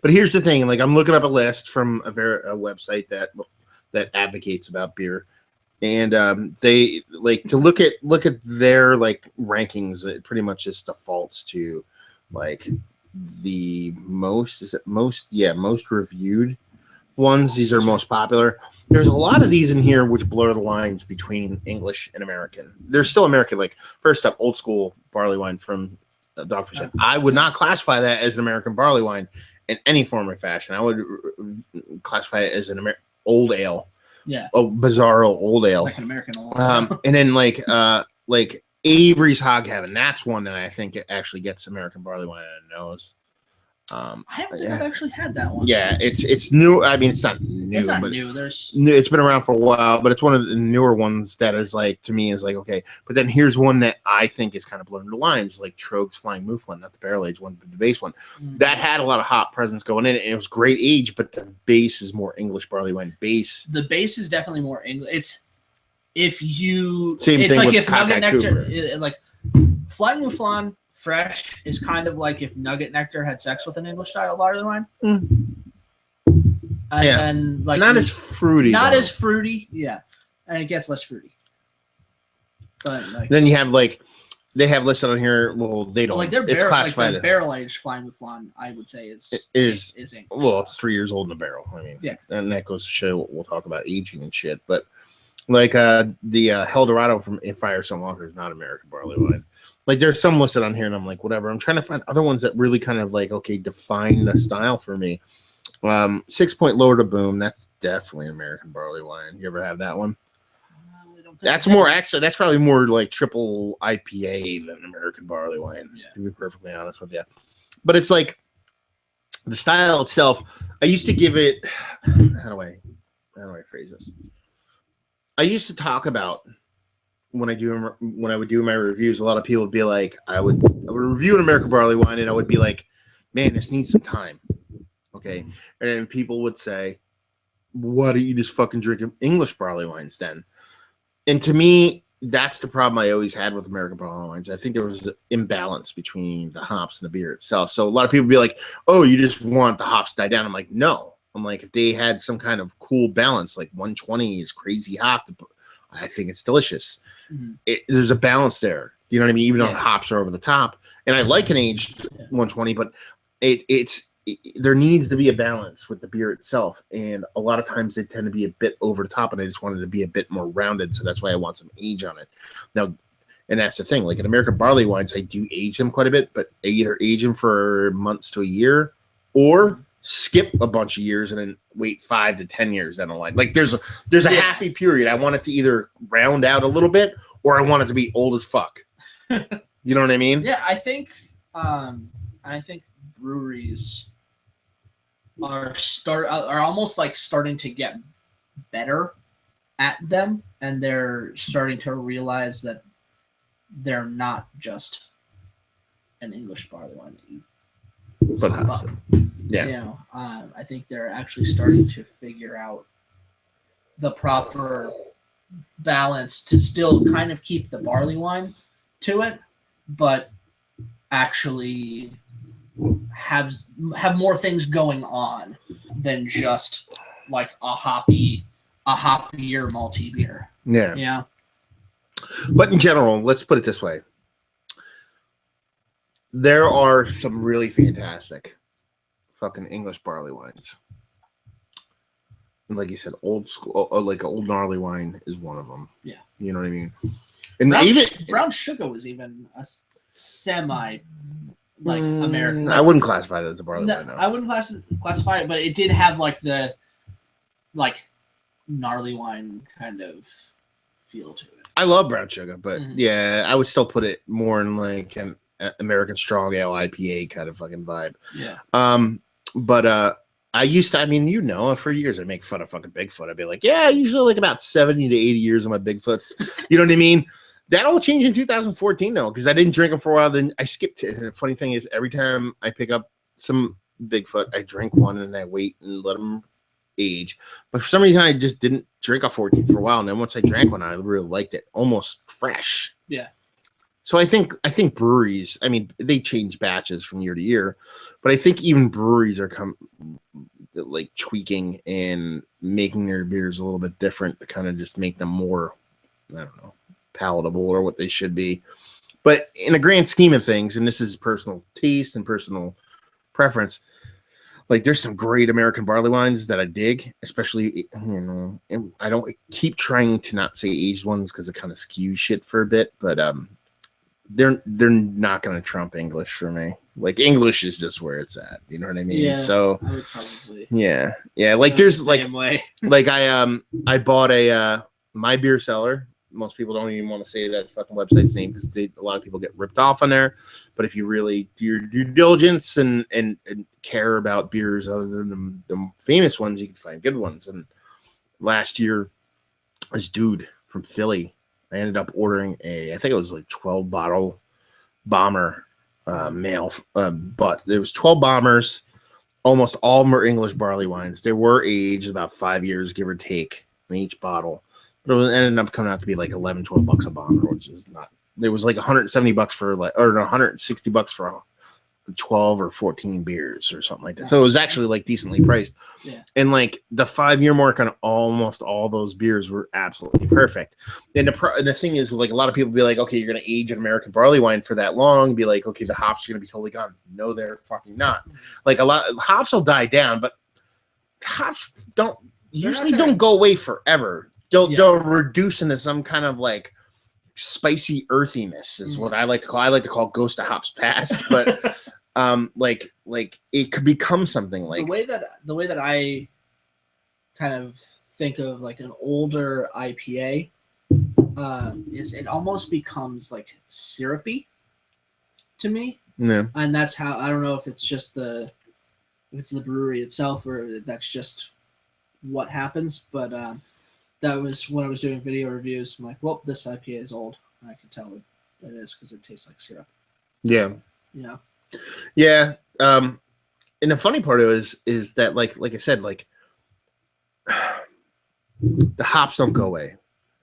But here's the thing: like I'm looking up a list from a website that advocates about beer, and they like to look at their like rankings. It pretty much just defaults to like the most reviewed ones. These are most popular. There's a lot of these in here which blur the lines between English and American. There's still American. Like first up, old school barley wine from Dogfish Head. I would not classify that as an American barley wine in any form or fashion. I would classify it as an old ale. Yeah, a bizarro old ale, like an American old. And then like Avery's Hog Heaven. That's one that I think it actually gets American barley wine on the nose. I don't think I've actually had that one. Yeah, it's new. I mean, it's not new. It's not but new. It's been around for a while, but it's one of the newer ones that is like, to me, is like, okay. But then here's one that I think is kind of blurring the lines, like Trogue's Flying Mouflon, not the barrel aged one, but the base one. That had a lot of hop presence going in it, and it was great age, but the base is more English barley wine base. The base is definitely more English. It's if you same it's thing like with if Nugget Nectar Cooper. like Flying Mouflon fresh is kind of like if Nugget Nectar had sex with an English style barley wine. And like not as fruity. Not as fruity, yeah. And it gets less fruity. But like, then you have like they have listed on here. Well, they don't. Like it's classified like barrel aged Flying Mouflon, I would say is English. Well, it's 3 years old in a barrel. I mean, yeah, and that goes to show we'll talk about aging and shit. But like the Eldorado from Fire Some Walker is not American barley wine. Like there's some listed on here, and I'm like, whatever. I'm trying to find other ones that really kind of like, okay, define the style for me. 6 Point Lower to Boom. That's definitely an American barley wine. You ever have that one? That's more actually. That's probably more like triple IPA than American barley wine. Yeah. To be perfectly honest with you, but it's like the style itself. I used to give it. How do I phrase this? I used to talk about. When I would do my reviews, a lot of people would be like, I would review an American barley wine, and I would be like, man, this needs some time. Okay. And then people would say, why don't you just fucking drink English barley wines then? And to me, that's the problem I always had with American Barleywines. I think there was an imbalance between the hops and the beer itself. So a lot of people be like, "Oh, you just want the hops to die down." I'm like, no. I'm like, if they had some kind of cool balance, like 120 is crazy hop, I think it's delicious. There's a balance there. You know what I mean? Even though the hops are over the top, and I like an aged 120, but there needs to be a balance with the beer itself, and a lot of times they tend to be a bit over the top, and I just wanted to be a bit more rounded, so that's why I want some age on it. Now, and that's the thing, like in American Barleywines, I do age them quite a bit, but I either age them for months to a year, or skip a bunch of years and then wait 5 to 10 years down the line. Like there's a happy period. I want it to either round out a little bit, or I want it to be old as fuck. You know what I mean? Yeah, I think breweries are almost like starting to get better at them, and they're starting to realize that they're not just an English barley wine. But yeah, you know, I think they're actually starting to figure out the proper balance to still kind of keep the barley wine to it, but actually have more things going on than just like a hoppier malty beer. Yeah. Yeah. But in general, let's put it this way. There are some really fantastic fucking English barley wines. And like you said, old school, like an old gnarly wine is one of them. Yeah. You know what I mean? And brown sugar was even a semi like American. I wouldn't classify that as a barley wine. No. I wouldn't classify it, but it did have like the gnarly wine kind of feel to it. I love brown sugar, but yeah, I would still put it more in like an American Strong Ale IPA kind of fucking vibe. Yeah. But I used to, I mean, you know, for years I make fun of fucking Bigfoot. I'd be like, yeah, usually like about 70 to 80 years of my Bigfoots. You know what I mean? That all changed in 2014 though, because I didn't drink them for a while. Then I skipped it. And the funny thing is, every time I pick up some Bigfoot, I drink one and I wait and let them age. But for some reason, I just didn't drink a 14 for a while. And then once I drank one, I really liked it, almost fresh. Yeah. So I think breweries, I mean, they change batches from year to year, but I think even breweries are like tweaking and making their beers a little bit different to kind of just make them more, I don't know, palatable or what they should be. But in a grand scheme of things, and this is personal taste and personal preference, like there's some great American barley wines that I dig, especially, you know, and I don't keep trying to not say aged ones because it kind of skews shit for a bit, but they're not going to trump English for me. Like English is just where it's at. You know what I mean? Yeah, so I would probably. Yeah. Like there's the same way. like I bought a My Beer Cellar. Most people don't even want to say that fucking website's name because a lot of people get ripped off on there. But if you really do your due diligence and care about beers other than the famous ones, you can find good ones. And last year, this dude from Philly, I ended up ordering I think it was like 12 bottle bomber male, but there was 12 bombers. Almost all of them are English barley wines. They were aged about 5 years, give or take, in each bottle. But it ended up coming out to be like $11-12 a bomber, which is not. There was like $170 for like, or $160 for 12 or 14 beers or something like that. So it was actually like decently priced. Yeah. And like the 5-year mark on almost all those beers were absolutely perfect. And the thing is, like a lot of people be like, okay, you're going to age an American barley wine for that long. Be like, okay, the hops are going to be totally gone. No, they're fucking not. Like hops will die down, but hops usually don't go away forever. They'll reduce into some kind of like spicy earthiness is what I like to call. I like to call Ghost of Hops Past, but like it could become something like the way that I kind of think of like an older IPA is it almost becomes like syrupy to me. Yeah. And that's how, I don't know if it's just if it's the brewery itself or that's just what happens, but that was when I was doing video reviews. I'm like, well, this IPA is old. And I can tell it is because it tastes like syrup. Yeah. Yeah. Yeah. And the funny part is that like I said, like the hops don't go away.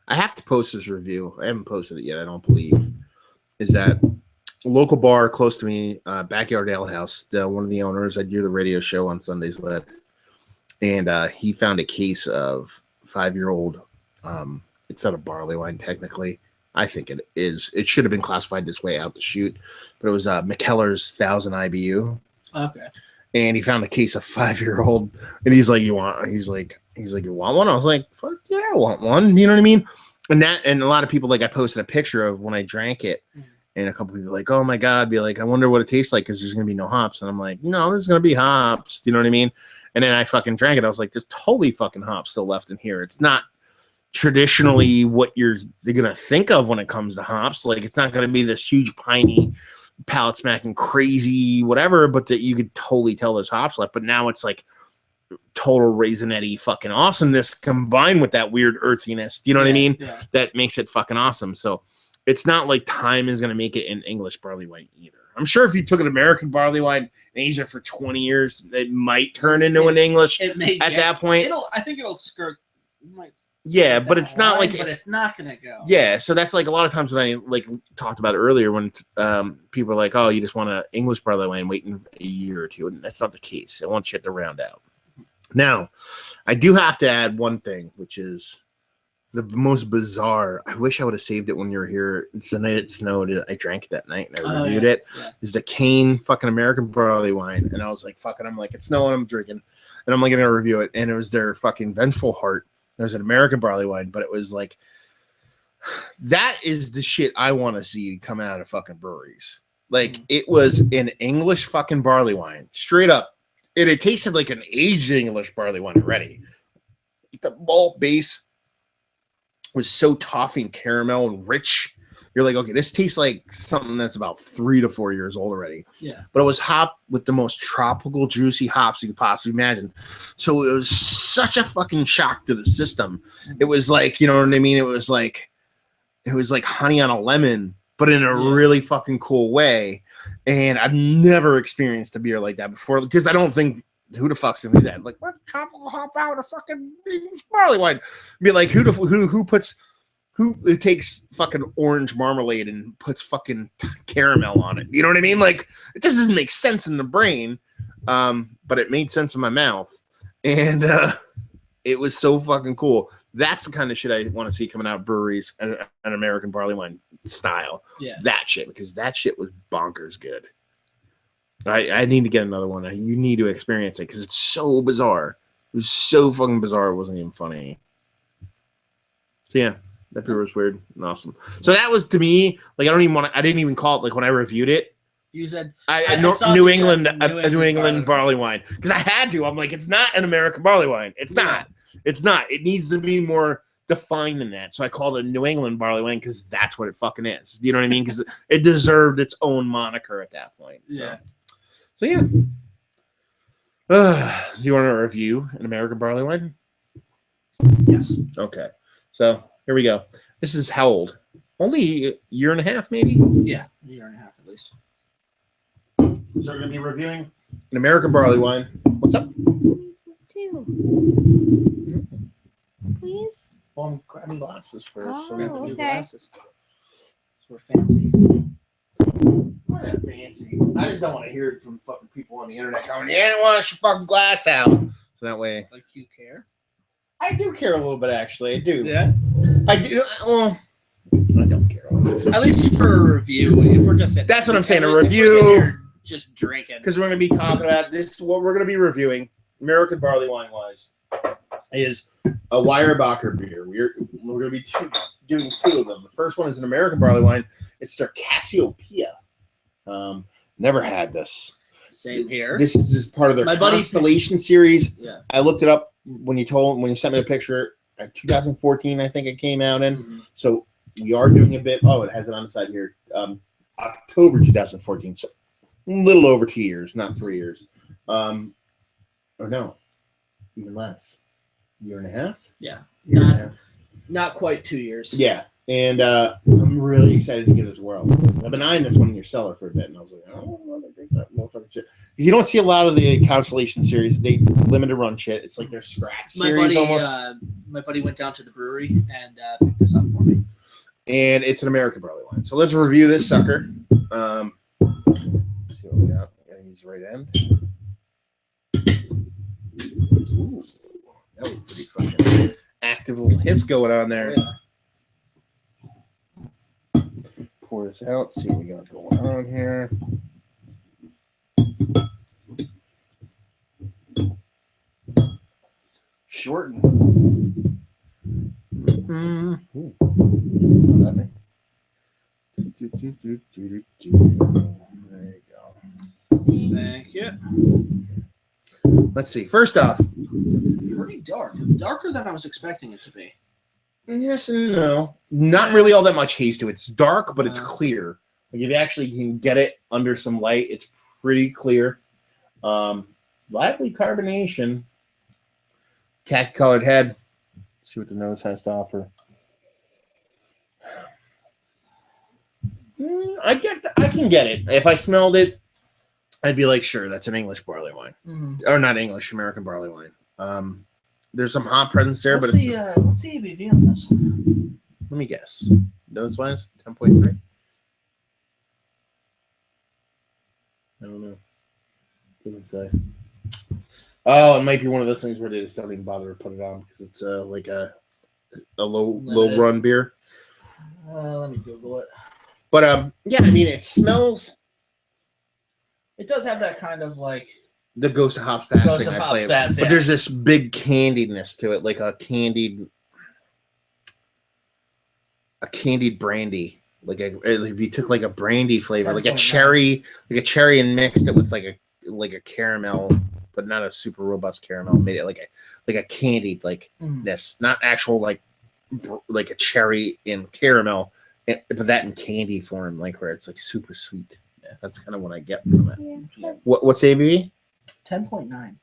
I have to post this review. I haven't posted it yet. I don't believe. Is that a local bar close to me, Backyard Ale House? One of the owners I do the radio show on Sundays with, and he found a case of 5-year-old. It's not a barley wine technically. I think it is. It should have been classified this way out the chute, but it was McKellar's 1000 IBU. Okay. And he found a case of 5-year-old, and he's like, you want? He's like, you want one? I was like, fuck yeah, I want one. You know what I mean? And a lot of people, like, I posted a picture of when I drank it, and a couple people were like, oh my god, be like, I wonder what it tastes like because there's gonna be no hops, and I'm like, no, there's gonna be hops. You know what I mean? And then I fucking drank it. I was like, there's totally fucking hops still left in here. It's not traditionally what you're gonna think of when it comes to hops. Like, it's not gonna be this huge piney, palate smacking, crazy whatever, but that you could totally tell there's hops left. But now it's like total raisinette-y fucking awesomeness combined with that weird earthiness. Do you know what I mean? Yeah. That makes it fucking awesome. So it's not like time is gonna make it an English barley wine either. I'm sure if you took an American barley wine and aged it for 20 years, it might turn into an English that point. I think it'll skirt. Yeah, but it's not like it's not gonna go. Yeah, so that's like a lot of times when I like talked about earlier when people are like, "Oh, you just want an English barley wine waiting a year or two," and that's not the case. I want shit to round out. Now, I do have to add one thing, which is the most bizarre. I wish I would have saved it when you were here. It's the night it snowed. I drank it that night and I reviewed it. Yeah. Is the Cane fucking American barley wine, and I was like, "Fuck it!" I'm like, "It's snowing." I'm drinking, and I'm like, gonna review it, and it was their fucking Vengeful Heart. There's an American barley wine, but it was like, that is the shit I want to see come out of fucking breweries. Like, it was an English fucking barley wine, straight up. It tasted like an aged English barley wine already. The malt base was so toffee and caramel and rich. You're like, okay, this tastes like something that's about 3 to 4 years old already. Yeah. But it was hopped with the most tropical, juicy hops you could possibly imagine. So it was such a fucking shock to the system. It was like, you know what I mean? It was like honey on a lemon, but in a really fucking cool way. And I've never experienced a beer like that before, because I don't think, who the fuck's gonna do that? Like, let tropical hop out a fucking barley wine. Be like, who takes fucking orange marmalade and puts fucking caramel on it? You know what I mean? Like, it just doesn't make sense in the brain, but it made sense in my mouth, and it was so fucking cool. That's the kind of shit I want to see coming out of breweries, an American barley wine style. Yeah, that shit, because that shit was bonkers good. I need to get another one. You need to experience it because it's so bizarre. It was so fucking bizarre. It wasn't even funny. So yeah. That beer was weird and awesome. So that was, to me, like, I didn't even call it, like, when I reviewed it. You said New England barley wine, because I had to. I'm like, it's not an American barley wine. It's not. It's not. It needs to be more defined than that. So I called it a New England barley wine because that's what it fucking is. You know what I mean? Because it deserved its own moniker at that point. So. Yeah. So yeah. Do you want to review an American barley wine? Yes. Okay. So. Here we go. This is how old? Only a year and a half, maybe? Yeah, a year and a half at least. So we're going to be reviewing an American barley wine. What's up? Please, please. Well, I'm grabbing glasses first. Oh, so we have to do okay. glasses. So we're fancy. Not that fancy. I just don't want to hear it from fucking people on the internet going, "Yeah, I want your fucking glass out." So that way. Like, you care? I do care a little bit, actually. I do. Yeah. I do. Well, I don't care. At least for a review, if we're just sitting, that's what I'm saying. A if we're review. sitting here just drinking, because we're going to be talking about this. What we're going to be reviewing, American barley wine wise, is a Weyerbacher beer. We're going to be doing 2 of them. The first one is an American barley wine. It's their Cassiopeia. Never had this. Same here. This is just part of their Constellation series. Yeah. I looked it up when you sent me the picture. 2014, I think it came out in. Mm-hmm. So we are doing a bit. Oh, it has it on the side here. October 2014. So a little over 2 years, not 3 years. Or no, even less. Year and a half. Yeah. Year and a half. Not quite 2 years. Yeah. And I'm really excited to give this a whirl. I've been eyeing this one in your cellar for a bit, and I was like, I don't want to drink that motherfucking shit. Because you don't see a lot of the Constellation series. They limited run shit. It's like their scratch series almost. My buddy went down to the brewery and picked this up for me. And it's an American Barleywine. So let's review this sucker. Let's see what we got. I gotta use the right end. Ooh, that was pretty fucking active little hiss going on there. Yeah. Pour this out, see what we got going on here. Shorten. Ooh. There you go. Thank you. Let's see. First off, Pretty dark. Darker than I was expecting it to be. yes and no. Not really all that much haze to it. It's dark, but it's No. clear. Like if you actually can get it under some light, it's pretty clear. Lively carbonation. Khaki-colored head. Let's see what the nose has to offer. I can get it. If I smelled it, I'd be like, sure, that's an English barley wine. Mm-hmm. Or not English, American barley wine. There's some hot presence there, What's but the ABV on this? let me guess. Nose wise, 10.3. I don't know. Doesn't say. Oh, it might be one of those things where they just don't even bother to put it on because it's like a low run beer. Let me Google it. But yeah, I mean, it smells. It does have that kind of like The Ghost of Hops Pass Ghost thing of I Hops play, Pass, but yeah. there's this big candiedness to it, like a candied brandy. Like if you took like a brandy flavor, like a cherry, and mixed it with like a caramel, but not a super robust caramel. Made it like a candied ness, not actual like a cherry in caramel, but that in candy form, like where it's like super sweet. Yeah, that's kind of what I get from it. Yeah, What's ABV? 10.9.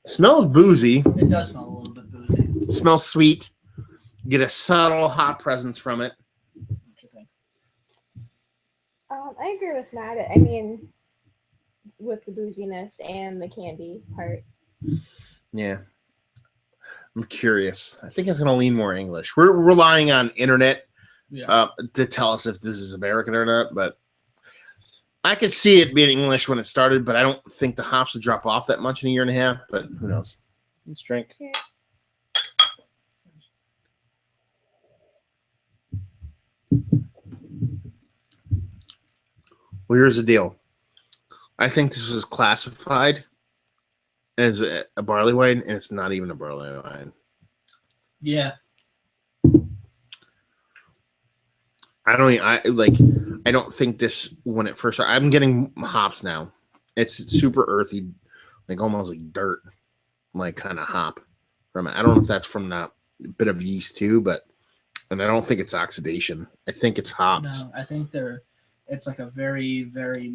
Smells boozy. It does smell a little bit boozy. Smells sweet. Get a subtle hot presence from it. What you think? I agree with Matt. I mean, with the booziness and the candy part. Yeah. I'm curious. I think it's going to lean more English. We're relying on internet to tell us if this is American or not, but I could see it being English when it started, but I don't think the hops would drop off that much in a year and a half, but who knows? Let's drink. Cheers. Well, here's the deal. I think this was classified as a barley wine, and it's not even a barley wine. Yeah. I don't think this when it first started. I'm getting hops now. It's super earthy, like almost like dirt, like kind of hop from it. I don't know if that's from that bit of yeast too, and I don't think it's oxidation. I think it's hops. No, I think it's like a very, very,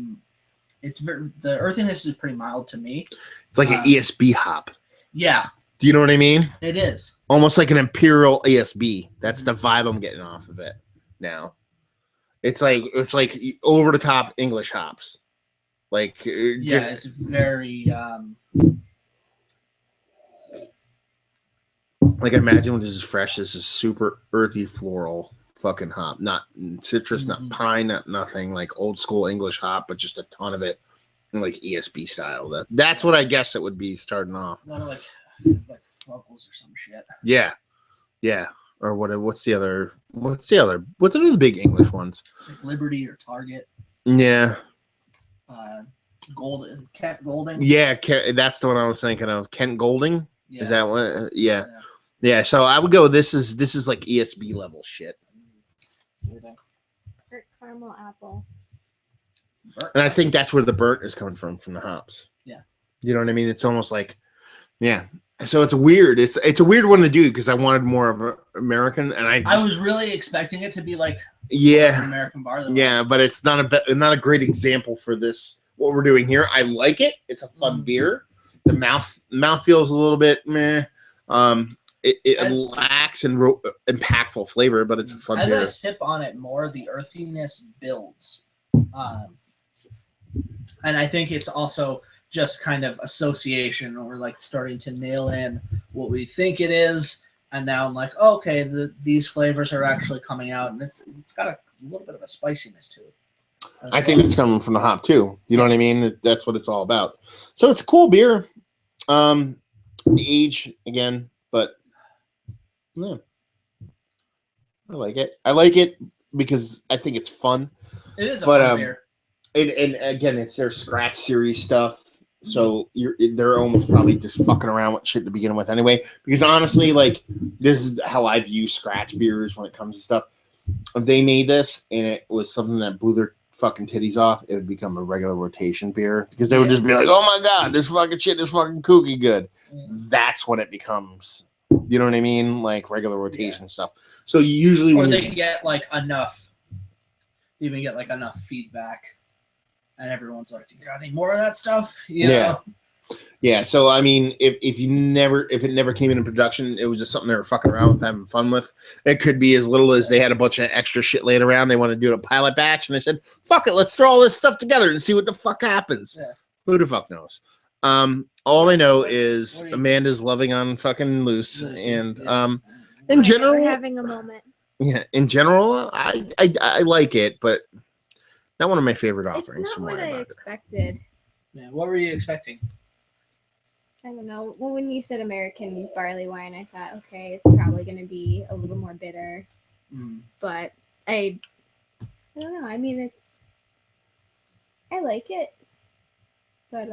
the earthiness is pretty mild to me. It's like an ESB hop. Yeah. Do you know what I mean? It is. Almost like an imperial ESB. That's the vibe I'm getting off of it now. It's like over the top English hops. Like it's very like I imagine when this is fresh, this is super earthy floral fucking hop. Not citrus, not pine, not nothing like old school English hop, but just a ton of it in like ESB style. That's what I guess it would be starting off. a lot of like Fuggles or some shit. Yeah. Yeah. Or what's the other what are the big English ones? Like Liberty or Target. Yeah. Kent Golding. Yeah, that's the one I was thinking of. Kent Golding? Yeah. Is that one? Yeah. Yeah, so I would go this is like ESB level shit. Burnt caramel apple. And I think that's where the burnt is coming from the hops. Yeah. You know what I mean? It's almost like yeah. So it's weird. It's a weird one to do because I wanted more of an American, and I was really expecting it to be like an American Barleywines. Yeah, but it's not a great example for this. What we're doing here, I like it. It's a fun beer. The mouth feels a little bit meh. it lacks in impactful flavor, but it's a fun as beer. I sip on it more, the earthiness builds, and I think it's also just kind of association, or like starting to nail in what we think it is, and now I'm like, okay, these flavors are actually coming out, and it's got a little bit of a spiciness to it. I think it's coming from the hop too. You know what I mean? That's what it's all about. So it's a cool beer. The age again, but yeah, I like it. I like it because I think it's fun. It is a fun beer. And again, it's their scratch series stuff. So they're almost probably just fucking around with shit to begin with anyway. Because honestly, like, this is how I view scratch beers when it comes to stuff. If they made this and it was something that blew their fucking titties off, it would become a regular rotation beer. Because they would just be like, oh my God, this fucking shit is fucking kooky good. That's when it becomes, you know what I mean? Like regular rotation stuff. So usually or they can get like enough, even get like enough feedback. And everyone's like, "You got any more of that stuff?" You know? Yeah. So I mean, if it never came into production, it was just something they were fucking around with, having fun with. It could be as little as they had a bunch of extra shit laid around. They want to do a pilot batch, and they said, "Fuck it, let's throw all this stuff together and see what the fuck happens." Yeah. Who the fuck knows? All I know is Amanda's loving on fucking loose, and in general, we're having a moment. Yeah, in general, I like it, but. Not one of my favorite offerings. It's not what I expected. Yeah, what were you expecting? I don't know. Well, when you said American barley wine, I thought, okay, it's probably going to be a little more bitter. But I don't know. I mean, I like it, but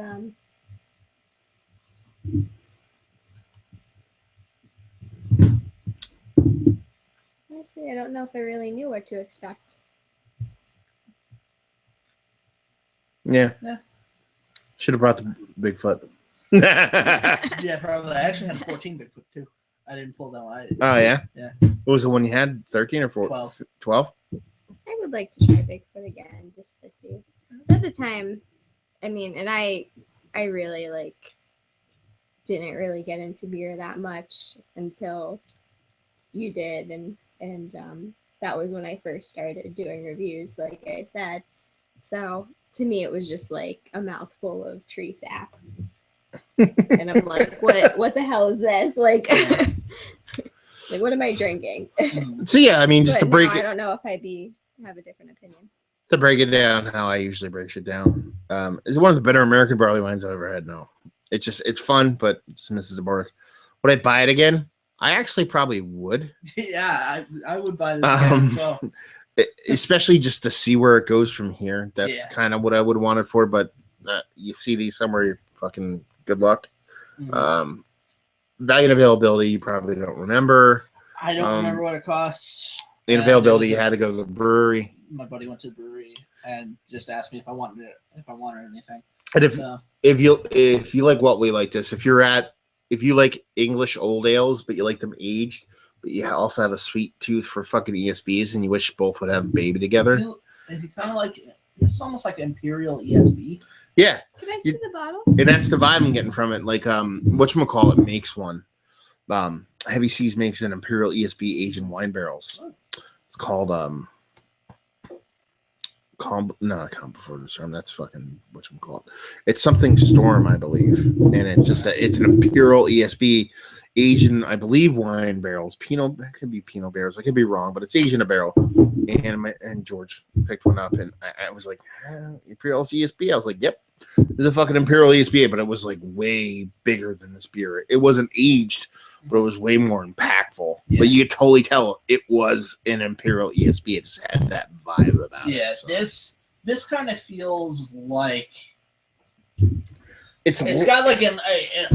honestly, I don't know if I really knew what to expect. Yeah. Should have brought the Bigfoot. Yeah, probably. I actually had 14 Bigfoot too. I didn't pull that one. Oh, yeah? Yeah. What was the one you had? 13 or 4? 12. 12? I would like to try Bigfoot again just to see. At the time, I mean, and I really didn't really get into beer that much until you did, and that was when I first started doing reviews, like I said. So to me, it was just like a mouthful of tree sap, and I'm like, what the hell is this? Like, like what am I drinking? So yeah, I mean, just but to break I it. don't know if have a different opinion. To break it down, how I usually break shit down, is one of the better American barley wines I've ever had. No, it's fun, but it just misses the mark. Would I buy it again? I actually probably would. Yeah, I would buy this again as well. Especially just to see where it goes from here. That's kind of what I would want it for. But you see these somewhere, you're fucking good luck. Value and availability, you probably don't remember. I don't remember what it costs. In availability, you had to go to the brewery. My buddy went to the brewery and just asked me if I wanted anything. And if you like what we like this, if you like English old ales, but you like them aged, but you also have a sweet tooth for fucking ESBs, and you wish both would have a baby together. If you kind of like, it's almost like Imperial ESB. Yeah. Can I see the bottle? And that's the vibe I'm getting from it. Like, whatchamacallit makes one. Heavy Seas makes an Imperial ESB aged in wine barrels. It's called not Calm Before the Storm. That's fucking whatchamacallit. It's something Storm, I believe, and it's an Imperial ESB aged in, I believe, wine barrels. Pinot, that could be Pinot barrels. I could be wrong, but it's aged in a barrel. And George picked one up, and I was like, Imperial ESB. I was like, yep, there's a fucking Imperial ESB, but it was like way bigger than this beer. It wasn't aged, but it was way more impactful. Yeah. But you could totally tell it was an Imperial ESB. It just had that vibe about it. Yeah, so. This kind of feels like it's got like an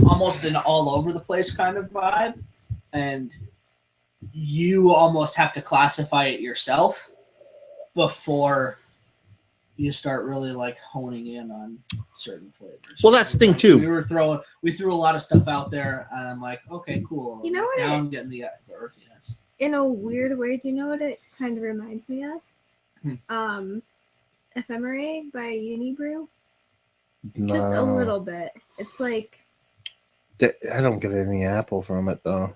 almost an all over the place kind of vibe, and you almost have to classify it yourself before you start really like honing in on certain flavors. Well, that's the thing too. We threw a lot of stuff out there, and I'm like, okay, cool. You know what? Now I'm getting the earthiness. In a weird way, do you know what it kind of reminds me of? Ephemerae by Unibrew. No. Just a little bit. It's like I don't get any apple from it though.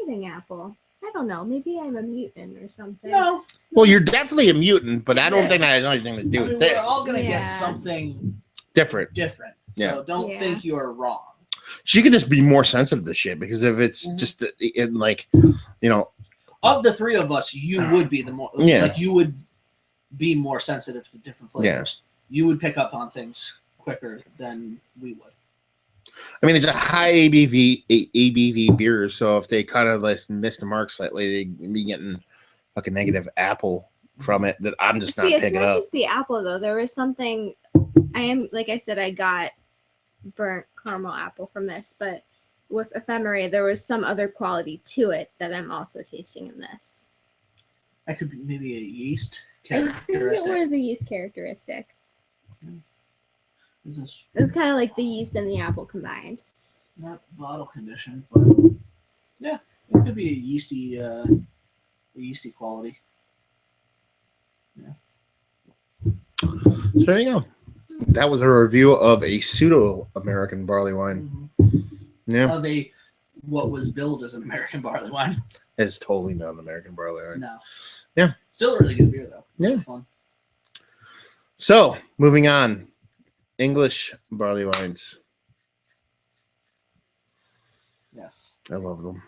breathing apple. I don't know. Maybe I'm a mutant or something. No. Well, you're definitely a mutant, but I don't think that has anything to do I mean, with this. we're all gonna get Yeah. something Different. So don't Yeah. think you're wrong. She could just be more sensitive to shit because if it's just like, Of the three of us, you would be the more like you would be more sensitive to different flavors. You would pick up on things quicker than we would. I mean, it's a high ABV beer, so if they kind of miss the mark slightly, they be getting like a negative apple from it that I'm just not See, it's picking not up. just the apple though. There was something. Like I said, I got burnt caramel apple from this, but with ephemera, there was some other quality to it that I'm also tasting in this. That could be maybe a yeast I think it characteristic. was a yeast characteristic. This is It was kind of like the yeast and the apple combined. not bottle condition, but yeah, it could be a yeasty quality. So there you go. That was a review of a pseudo American barley wine. Yeah, Of a what was billed as an American barley wine. it's totally not an American barley wine. No. Yeah. Still a really good beer though. Yeah. Really fun. So moving on, English barley wines. Yes. I love them.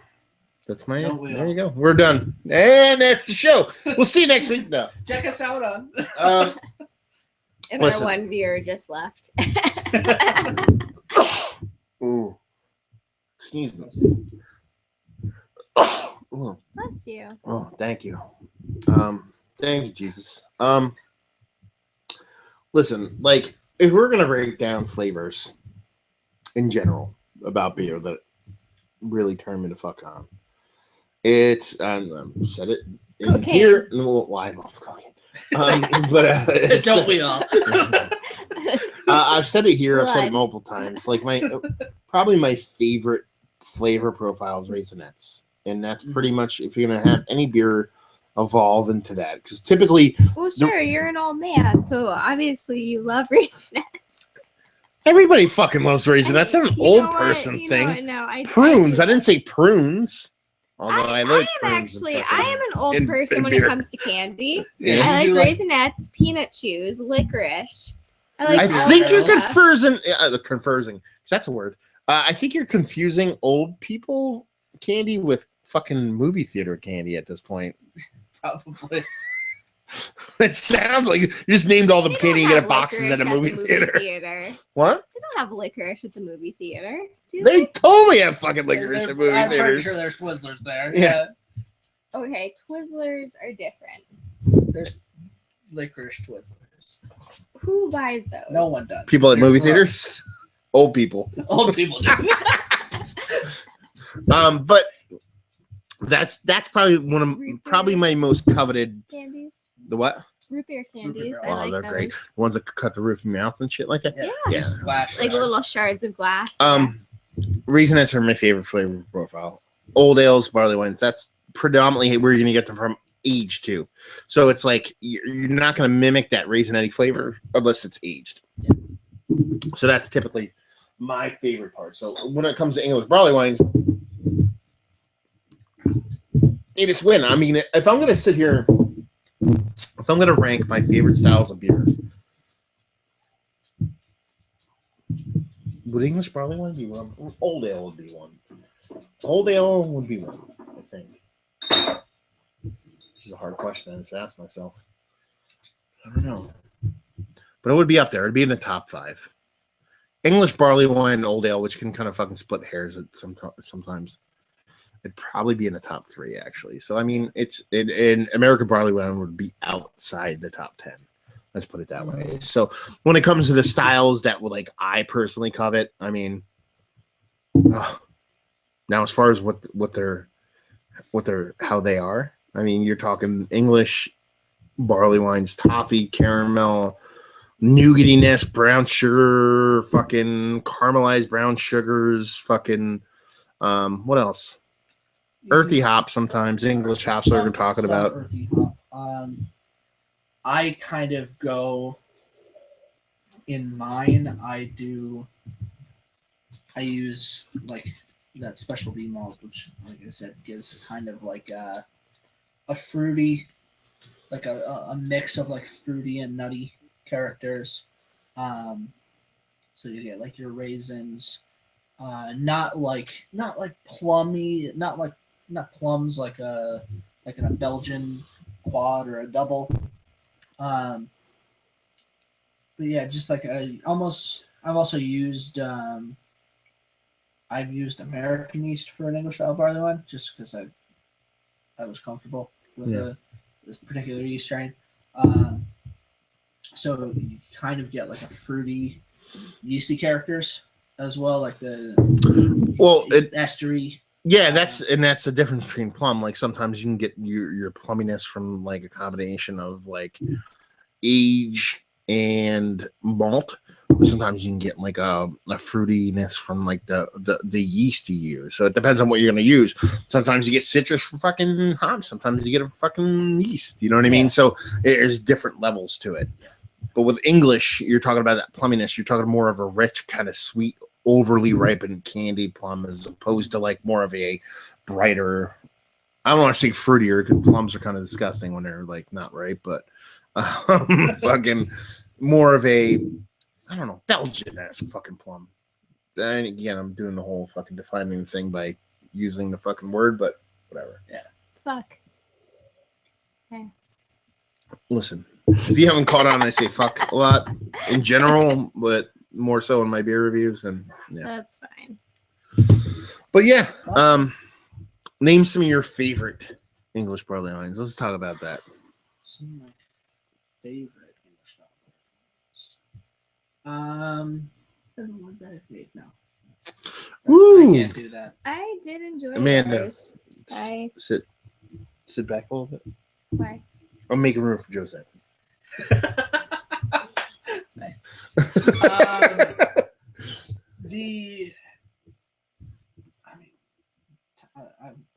That's my. Don't we There all? you go. We're done, and that's the show. We'll see you next week, though. Check us out on And Listen. our one viewer just left. Ooh, sneezing. Ooh. Bless you. Oh, thank you. Thank you, Jesus. Listen, like if we're gonna break down flavors in general about beer that really turn me the fuck on, it's said it in Cocaine. here. Well, I love cocaine. But it's, Don't we all? I've said it here. I've said it Blood. multiple times. Like probably my favorite flavor profile is Raisinets, and that's pretty much if you're gonna have any beer evolve into that. Because typically, Well, sure, you're an old man, so obviously you love Raisinets. everybody fucking loves Raisinets. That's not an You old know what? person You know thing. what? No, Prunes. do I didn't say prunes. Although I I like am prunes. actually, and I fucking- am an old in person when beer. it comes to candy. Yeah. I You like do Raisinets, peanut chews, licorice. I like I all think that you're stuff. confusing. That's a word. I think you're confusing old people candy with fucking movie theater candy at this point. Probably. It sounds like you just named all the They don't candy you get have at boxes licorice at a movie theater. What? They don't have licorice at the movie theater, do They they? totally have fucking licorice They're- at movie I'm pretty theaters. sure there's Twizzlers there. Yeah. Okay, Twizzlers are different. There's licorice Twizzlers. Who buys those? No one does. People at They're movie gross. theaters, old people. Old people do. But that's probably one of Root probably beer my most coveted. candies. The what? Root beer candies. beer. I Oh, like they're those. great. Ones that cut the roof of your mouth and shit like that. Yeah. Yeah. Just glass Like shards. little shards of glass. Raisinets are my favorite flavor profile. Old ales, barley wines. That's predominantly where you're gonna get them from. Aged too, so it's like you're not gonna mimic that raisinette flavor unless it's aged. So that's typically my favorite part. So when it comes to English barley wines, they just win. I mean, if I'm gonna sit here, if I'm gonna rank my favorite styles of beer, would English barley wine be one? Old ale would be one. Old ale would be one, I think. This is a hard question I just asked myself. I don't know. But it would be up there. It'd be in the top 5. English barley wine and old ale, which can kind of fucking split hairs at sometimes. It'd probably be in the top 3, actually. So, I mean, in American barley wine would be outside the top 10. Let's put it that way. So, when it comes to the styles that would, like, I personally covet, I mean, now as far as what they're how they are, I mean, you're talking English barley wines, toffee, caramel, nougatiness, brown sugar, fucking caramelized brown sugars, fucking what else? Earthy hop sometimes. English hops that we're talking Some about. earthy hop. I kind of go in mine. I use like that specialty malt, which, like I said, gives kind of like a fruity, like a mix of like fruity and nutty characters. So you get like your raisins, not like plummy, not plums like in a Belgian quad or a double. But yeah, just like I've also used I've used American yeast for an English style barley wine just because I was comfortable with this particular yeast strain. So you kind of get like a fruity, yeasty characters as well, like the estery. Yeah, that's the difference between plum. Like sometimes you can get your plumminess from like a combination of like age and malt. Sometimes you can get like a fruitiness from like the yeast you use. So it depends on what you're gonna use. Sometimes you get citrus from fucking hops. Sometimes you get a fucking yeast. You know what I mean? So there's different levels to it. But with English, you're talking about that plumminess. You're talking more of a rich, kind of sweet, overly ripened candied plum, as opposed to like more of a brighter. I don't want to say fruitier because plums are kind of disgusting when they're like not ripe, but fucking more of a, I don't know, Belgian-esque fucking plum. And again, I'm doing the whole fucking defining thing by using the fucking word, but whatever. Yeah. Fuck. Okay. Listen, if you haven't caught on, I say fuck a lot in general, but more so in my beer reviews, and yeah. That's fine. But yeah, name some of your favorite English barley wines. Let's talk about that. Some of my favorite English wines. The ones that I've made now. Woo! I can't do that. I did enjoy Amanda, yours. sit back a little bit. Why? I'm making room for Josette. Nice.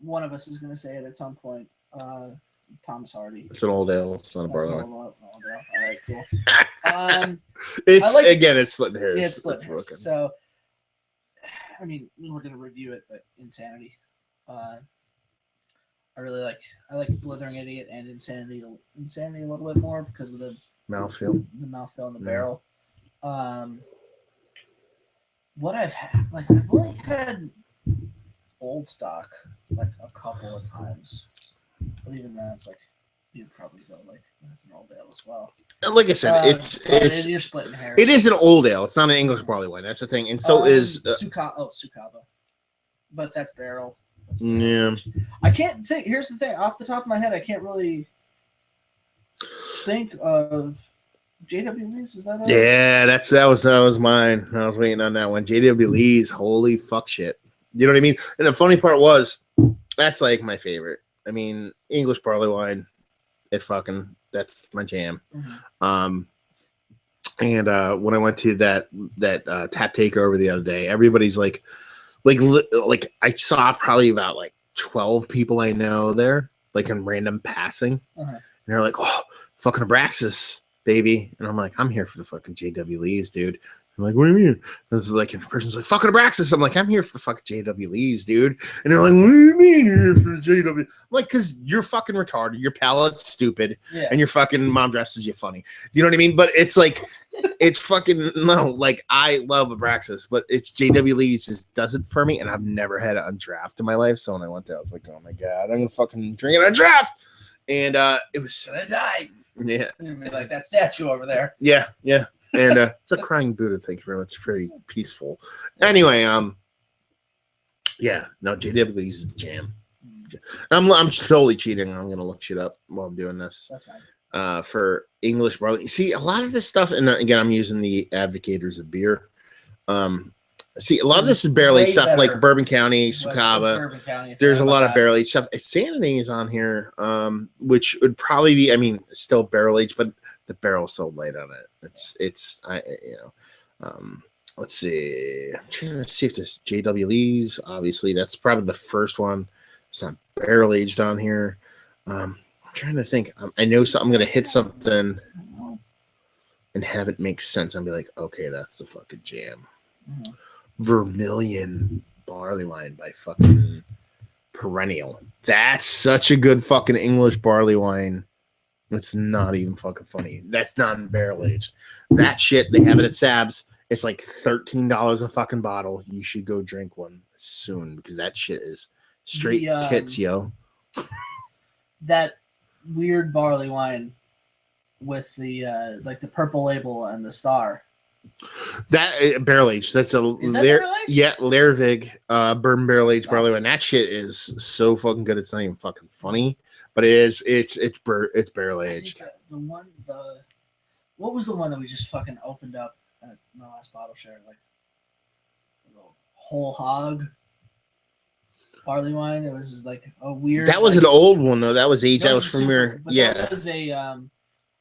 One of us is going to say it at some point. Thomas Hardy. It's an old ale. It's not a barley wine. All right, cool. It's it's split hairs. Yeah, it's split hairs. So, I mean, we're going to review it, but Insanity. I like Blithering Idiot and Insanity a little bit more because of the mouthfeel in the barrel. What I've had, I've only had old stock like a couple of times, but even that's like you'd probably go like that's an old ale as well. Like I said, it's you're splitting hairs. It is an old ale. It's not an English barley wine. That's the thing, and so is Sukaba, but that's barrel. Yeah, I can't think. Here's the thing. Off the top of my head, I can't really think of J.W. Lee's. Is that all? Yeah, that was mine. I was waiting on that one. J.W. Lee's. Holy fuck shit. You know what I mean? And the funny part was, that's like my favorite. I mean, English barley wine. That's my jam. Mm-hmm. And when I went to that tap takeover the other day, everybody's like I saw probably about like 12 people I know there, like in random passing. Uh-huh. And they're like, oh, fucking Abraxas, baby. And I'm like, I'm here for the fucking JW Lees, dude. I'm like, what do you mean? And it's like, and the person's like, fucking Abraxas. I'm like, I'm here for the fucking JW Lees, dude. And they're like, what do you mean you're here for the JW? I'm like, because you're fucking retarded. Your palate's stupid. Yeah. And your fucking mom dresses you funny. You know what I mean? But it's like, it's fucking, no, like, I love Abraxas, but it's JW Lees just does it for me. And I've never had it on draft in my life. So when I went there, I was like, oh my God, I'm going to fucking drink it on draft. And it was. Gonna die. Yeah. Like that statue over there. Yeah. Yeah. And it's a crying Buddha. Thank you very much. Very peaceful. Anyway, yeah. No, JW Lee's is the jam. I'm totally cheating. I'm gonna look shit up while I'm doing this. That's fine. For English barley. See, a lot of this stuff, and again, I'm using the Advocators of Beer. See, a lot of this is barrel aged stuff, like Bourbon County, Sukaba. There's a lot of barrel aged stuff. Sanity is on here, which would probably be, I mean, still barrel aged, but the barrel's so light on it. Let's see. I'm trying to see if there's JW Lee's. Obviously, that's probably the first one. It's not barrel aged on here. I'm trying to think. I know I'm going to hit something and have it make sense. I'll be like, okay, that's the fucking jam. Mm-hmm. Vermilion barley wine by fucking Perennial. That's such a good fucking English barley wine. It's not even fucking funny. That's not barrel aged. That shit, they have it at Sab's. It's like $13 a fucking bottle. You should go drink one soon because that shit is straight tits, yo. That weird barley wine with the like the purple label and the star. That barrel aged. That's a barrel aged? Yeah, Lervig bourbon barrel aged barley wine. That shit is so fucking good. It's not even fucking funny, but it is. It's barrel aged. What was the one that we just fucking opened up at my last bottle share? Like a little whole hog barley wine. It was like a weird. That was an old one though. That was aged. That was from your That was a.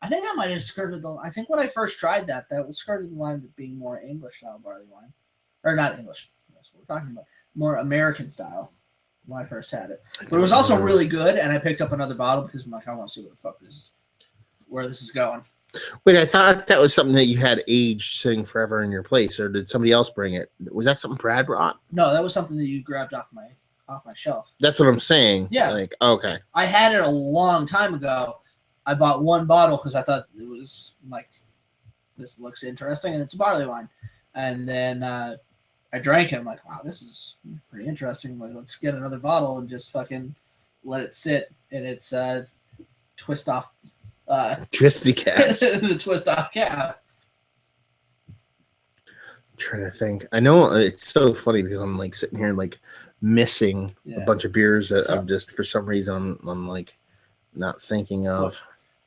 I think that might have skirted the. I think when I first tried that was skirted the line of being more English style barley wine, or not English. That's what we're talking about. More American style. When I first had it, but it was also really good. And I picked up another bottle because I'm like, I want to see what the fuck where this is going. Wait, I thought that was something that you had aged sitting forever in your place, or did somebody else bring it? Was that something Brad brought? No, that was something that you grabbed off my shelf. That's what I'm saying. Yeah. Like, okay. I had it a long time ago. I bought one bottle because I thought it was like, this looks interesting, and it's a barley wine. And then I drank it. I'm like, wow, this is pretty interesting. Like, let's get another bottle and just fucking let it sit in its twist off. Twisty caps. The twist off cap. I'm trying to think. I know it's so funny because I'm like sitting here like missing a bunch of beers that I'm just for some reason I'm like not thinking of.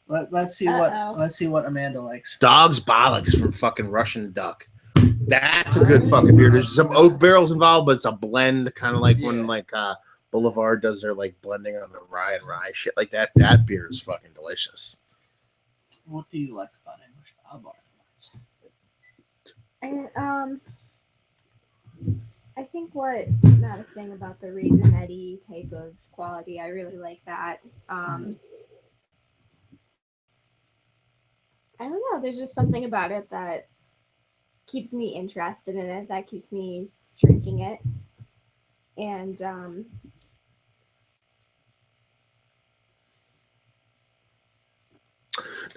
Let's see what Amanda likes. Dog's Bollocks from fucking Russian Duck. That's a good fucking beer. There's some oak barrels involved, but it's a blend, kind of like when like Boulevard does their like blending on the rye and rye shit like that. That beer is fucking delicious. What do you like about English barley wines? I think what Matt is saying about the raisinette type of quality, I really like that. I don't know. There's just something about it that keeps me interested in it. That keeps me drinking it, and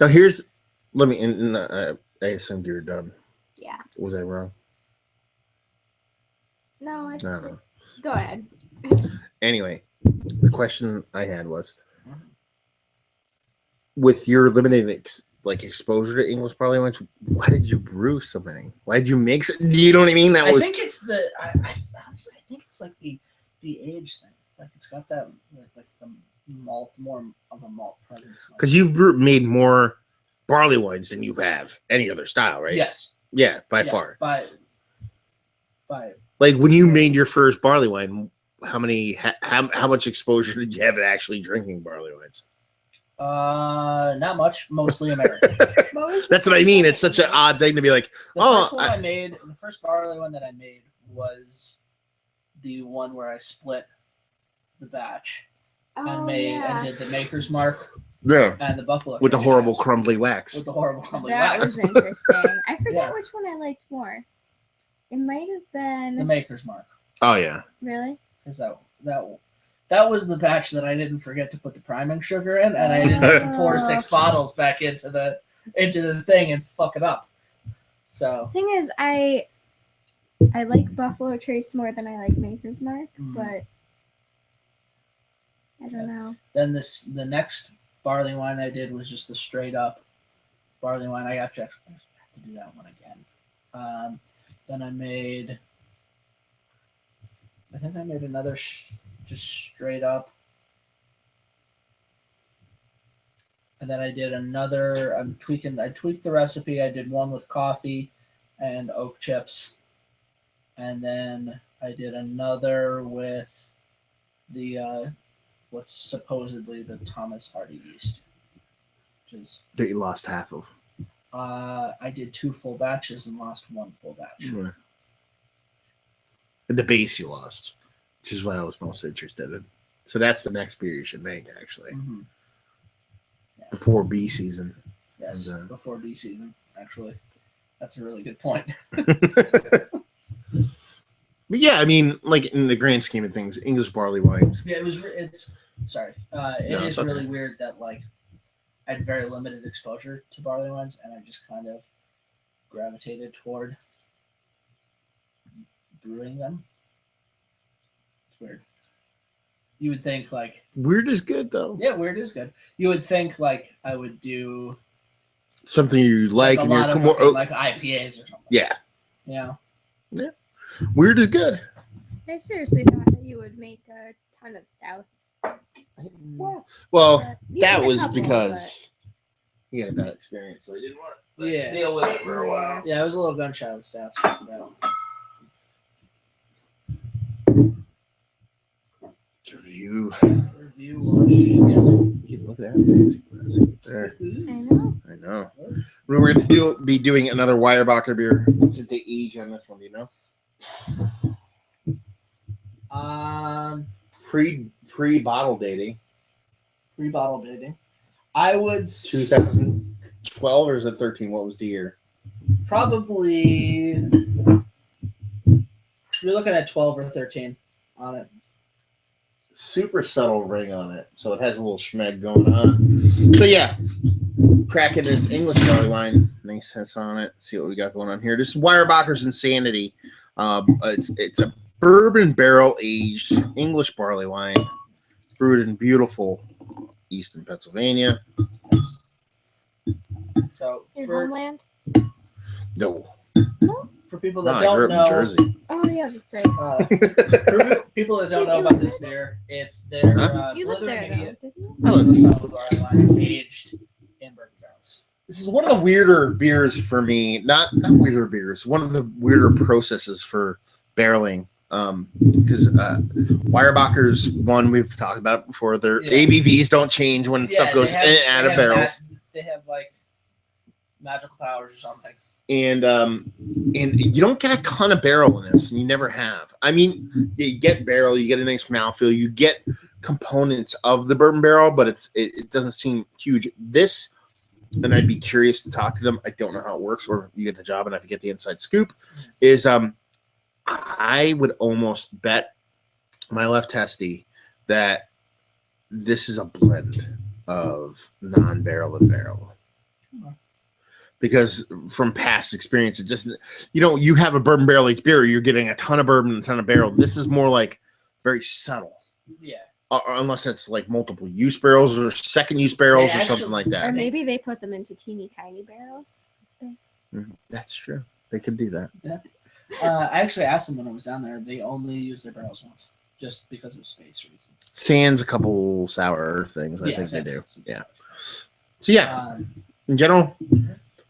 now here's. Let me. I assumed you were done. Yeah. Was I wrong? No, I don't know. Go ahead. Anyway, the question I had was, with your limited exposure to English barley wines, why did you brew so many? Why did you make? You know what I mean? I think it's the. I think it's like the age thing. It's like it's got that like the malt, more of a malt presence. Because you've made more barley wines than you have any other style, right? Yes. Yeah, by far. By like when you made your first barley wine, how much exposure did you have to actually drinking barley wines? Not much. Mostly American. That's what I mean. It's such an odd thing to be like. The first barley one that I made was the one where I split the batch and did the Maker's Mark. Yeah. And the Buffalo with the horrible crumbly wax. With the horrible crumbly wax. That was interesting. I forget Yeah. which one I liked more. It might have been the Maker's Mark. Oh yeah. Really? Because that was the batch that I didn't forget to put the priming sugar in, and I didn't pour 6 bottles back into the thing and fuck it up. So thing is, I like Buffalo Trace more than I like Maker's Mark, but I don't know. Then the next barley wine I did was just the straight up barley wine. I have to do that one again. Then I think I made another just straight up. And then I did another, I tweaked the recipe. I did one with coffee and oak chips. And then I did another with the, what's supposedly the Thomas Hardy yeast. Which is, that you lost half of. I did 2 full batches and lost 1 full batch. Sure. And the base you lost, which is what I was most interested in. So that's the next beer you should make, actually. Mm-hmm. Yeah. Before bee season. Yes, before bee season, actually. That's a really good point. But yeah, I mean, like in the grand scheme of things, English barley wines. Yeah, it's sorry. It No, is it's okay. really weird that like I had very limited exposure to barley wines, and I just kind of gravitated toward brewing them. It's weird. You would think like Weird is good though. yeah, weird is good. You would think like I would do Something you like, a and lot you're of more. fucking, like IPAs or something. Yeah, You know? weird is good. I seriously thought that you would make a ton of stouts. Well, You that made a was couple, because he had a bad experience, so he didn't want to Yeah. deal with it for a while. Yeah, I was a little gun shy with stouts. Because of that. Review. Review. Look at that fancy glass there. I know. I know. We're going to be doing another Weyerbacher beer. What's the age on this one? Do you know? Pre bottle dating. Pre-bottle dating. I would 2012 or is it 13? What was the year? probably. You're looking at 12 or 13 on it. Super subtle ring on it, so it has a little schmeg going on. So yeah, cracking this English barley wine. Nice sense on it. Let's see what we got going on here. This is Weyerbacher's Insanity. It's a bourbon barrel aged English barley wine, brewed in beautiful Eastern Pennsylvania. So Your for homeland? No, people no, that I don't grew up in know, Jersey. Oh, yeah, that's right. for people that don't know about this beer, it's their You lived there, Blither though, didn't you? I live English style barley wine aged in bourbon barrels. This is one of the weirder beers for me. Not weirder beers. One of the weirder processes for barreling. Because Weyerbacher's one, we've talked about it before. Their Yeah. ABVs don't change when stuff goes in and out of barrels. They have like magical powers or something. And you don't get a ton of barrel in this, and you never have. I mean, you get barrel, you get a nice mouthfeel, you get components of the bourbon barrel, but it doesn't seem huge. This, and I'd be curious to talk to them. I don't know how it works, or you get the job and I forget the inside scoop. Is I would almost bet my left testy that this is a blend of non-barrel and barrel. Because from past experience, it just, you have a bourbon barrel aged beer, you're getting a ton of bourbon and a ton of barrel. This is more like very subtle. Yeah. Unless it's like multiple use barrels or second use barrels or something like Or that. maybe they put them into teeny tiny barrels. That's true. They could do that. I actually asked them when I was down there. They only use their barrels once, just because of space reasons. Sans a couple sour things, I think they do. Sans- Yeah. So yeah, in general,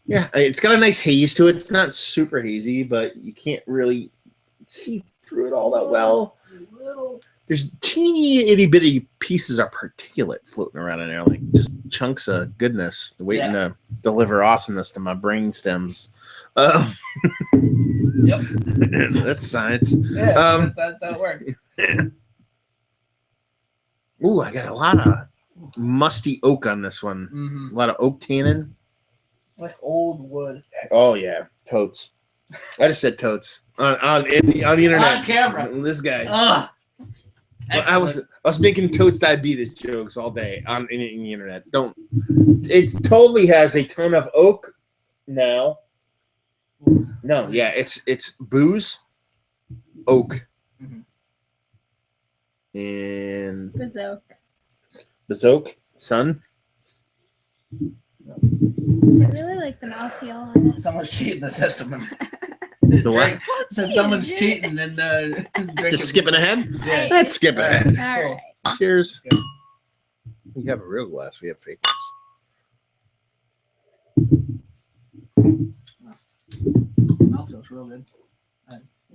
yeah, it's got a nice haze to it. It's not super hazy, but you can't really see through it all that well. There's teeny itty bitty pieces of particulate floating around in there, like just chunks of goodness waiting to deliver awesomeness to my brain stems. Yep. That's science. Yeah, that's how it works. Ooh, I got a lot of musty oak on this one. Mm-hmm. A lot of oak tannin. Like old wood. Oh yeah, totes. I just said totes on the internet. On camera. This guy. Ugh. I was making totes diabetes jokes all day on in the internet. Don't. It totally has a ton of oak now. No, yeah, it's booze, oak, and Bazoak, sun. I really like the mouthfeel on it. Someone's cheating the system. The what? Since someone's cheating and drinking. Just skipping ahead? Yeah. Let's skip ahead. All right. Cheers. Good. We have a real glass. We have fake Mouth feels real good.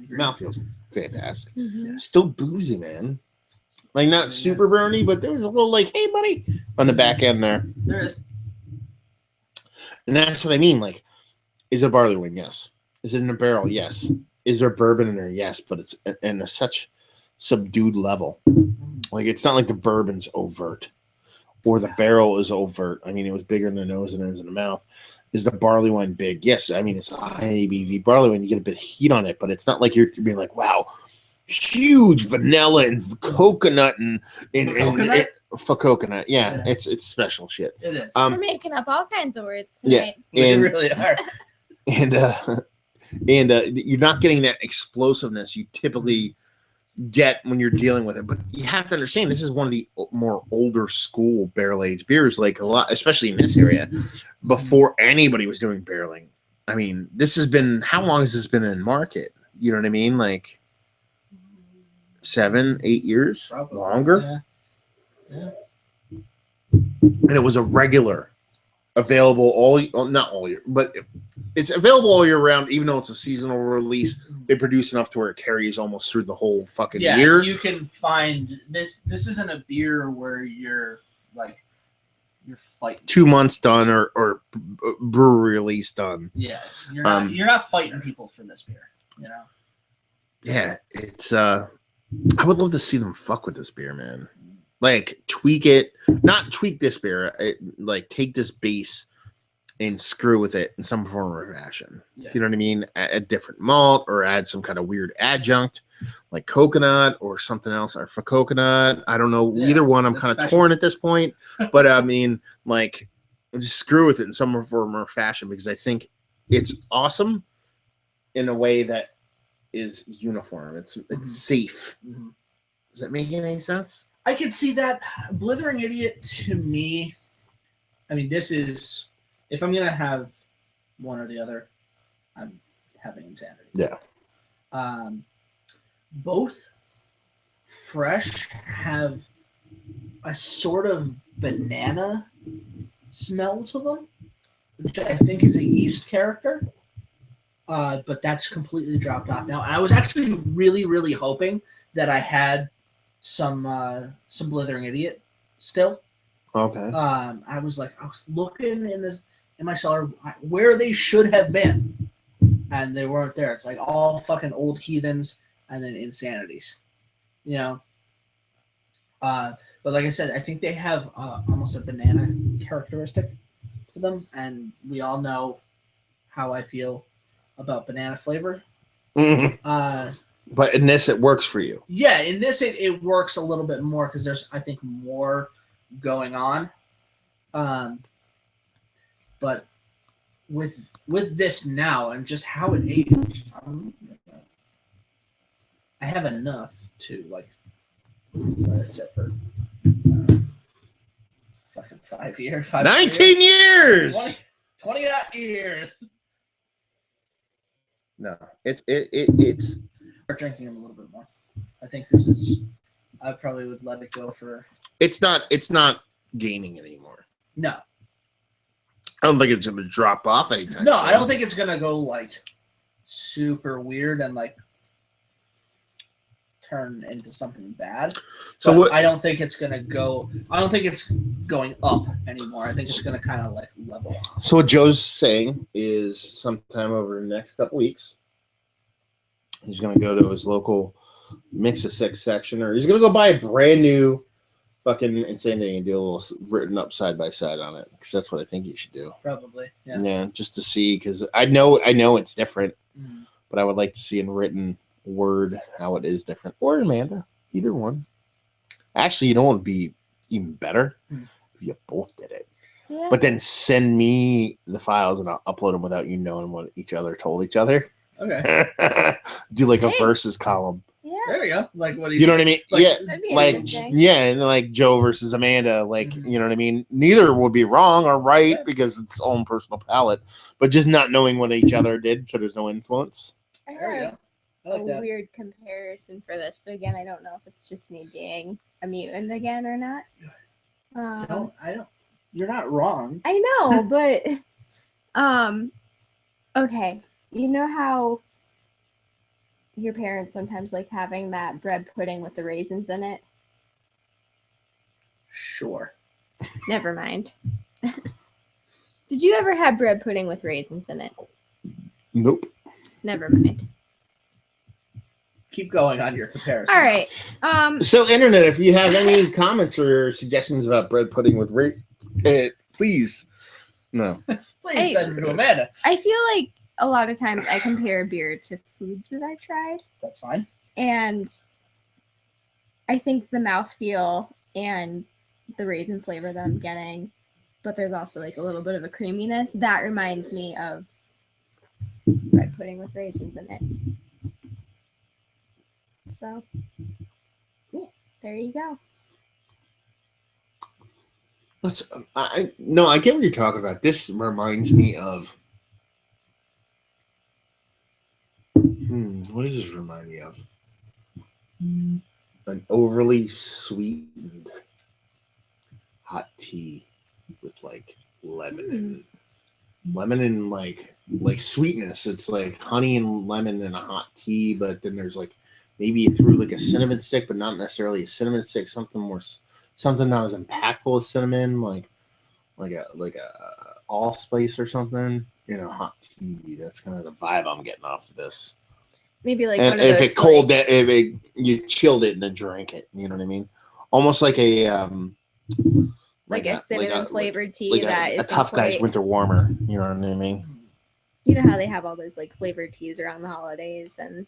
Mouth feels fantastic. Mhm. Still boozy, man. Like not super burny, but there was a little like, hey, buddy, on the back end there. There is. And that's what I mean. Like, is it a barley wine? Yes. Is it in a barrel? Yes. Is there bourbon in there? Yes. But it's in a such subdued level. Like, it's not like the bourbon's overt or the barrel is overt. I mean, it was bigger in the nose than it is in the mouth. Is the barley wine big? Yes. I mean, it's a high ABV barley wine. You get a bit of heat on it, but it's not like you're being like, wow, huge vanilla and coconut and Coconut? for coconut. Yeah, Yeah. it's special shit. It is. We're making up all kinds of words Yeah, tonight. We and really are. and you're not getting that explosiveness you typically get when you're dealing with it. But you have to understand, this is one of the more older school barrel aged beers, like a lot, especially in this area, before anybody was doing barreling. I mean, this has been, how long has this been in market? You know what I mean? Like 7, 8 years, Probably. longer. Yeah. And it was a regular, available not all year, but it's available all year round, even though it's a seasonal release. They produce enough to where it carries almost through the whole fucking Yeah, year. you can find this. This isn't a beer where you're fighting. 2 months done or brewery release done. Yeah, you're not fighting people for this beer. You know. Yeah, it's I would love to see them fuck with this beer, man. Like tweak it, not tweak this beer. Like take this base and screw with it in some form or fashion. Yeah. You know what I mean? A different malt or add some kind of weird adjunct like coconut or something else, or for coconut. I don't know. Yeah, Either one. I'm that's kind of special. torn at this point, but I mean, like, just screw with it in some form or fashion because I think it's awesome in a way that is uniform. It's safe. Mhm. Does that make any sense? I can see that. Blithering Idiot to me. I mean, this is, if I'm gonna have one or the other, I'm having Insanity. Yeah. Both fresh have a sort of banana smell to them, which I think is a yeast character. But that's completely dropped off now. And I was actually really, really hoping that I had some Blithering Idiot still. Okay. I was looking in my cellar where they should have been, and they weren't there. It's like all fucking old heathens and then Insanities, you know. But like I said, I think they have almost a banana characteristic to them, and we all know how I feel about banana flavor. But in this, it works for you. Yeah, in this it works a little bit more because there's, I think, more going on. But with this now and just how it aged, I have enough to let it sit for fucking 5 years. 19 years. 20 years. No, it's. Start drinking them a little bit more. I think this is. I probably would let it go for. It's not gaining anymore. No. I don't think it's going to drop off anytime. No, soon. I don't think it's gonna go like super weird and like turn into something bad. So But what? I don't think it's gonna go. I don't think it's going up anymore. I think it's gonna kind of like level off. So what Joe's saying is, sometime over the next couple weeks, he's going to go to his local Mix of Six section, or he's going to go buy a brand new fucking Insanity and do a little written up side by side on it, because that's what I think you should do. Probably. Yeah. Yeah, just to see, because I know it's different, Mhm. but I would like to see in written word how it is different. Or Amanda, either one. Actually, you know what would be even better? If you both did it. Yeah. But then send me the files and I'll upload them without you knowing what each other told each other. Okay. Do like a Hey. versus column. Yeah. There we go. Like what do Do you know what I mean? Like- Yeah. That'd be Like, interesting. yeah, and then like Joe versus Amanda, like, Mhm. you know what I mean? Neither would be wrong or right Yeah. because it's own personal palate, but just not knowing what each other did, so there's no influence. I There we have go. I a like that. weird comparison for this, but again, I don't know if it's just me being a mutant again or not. I don't. You're not wrong. I know, but okay. You know how your parents sometimes like having that bread pudding with the raisins in it? Sure. Never mind. Did you ever have bread pudding with raisins in it? Nope. Never mind. Keep going on your comparison. All right. So, internet, if you have any comments or suggestions about bread pudding with raisins, please. No. Please Hey. send them to Amanda. I feel like a lot of times I compare beer to foods that I tried. That's fine. And I think the mouthfeel and the raisin flavor that I'm getting, but there's also like a little bit of a creaminess that reminds me of bread pudding with raisins in it. So, there you go. I get what you're talking about. This reminds me of. What does this remind me of? An overly sweetened hot tea with like lemon and like sweetness. It's like honey and lemon in a hot tea, but then there's like maybe you threw like a cinnamon stick, but not necessarily a cinnamon stick. Something not as impactful as cinnamon, like a allspice or something in a hot tea. That's kind of the vibe I'm getting off of this. Maybe like and one of if those, it cold, if you chilled it and then drank it, you know what I mean? Almost like a like a cinnamon flavored tea like that a is tough guy's winter warmer. You know what I mean? You know how they have all those like flavored teas around the holidays and.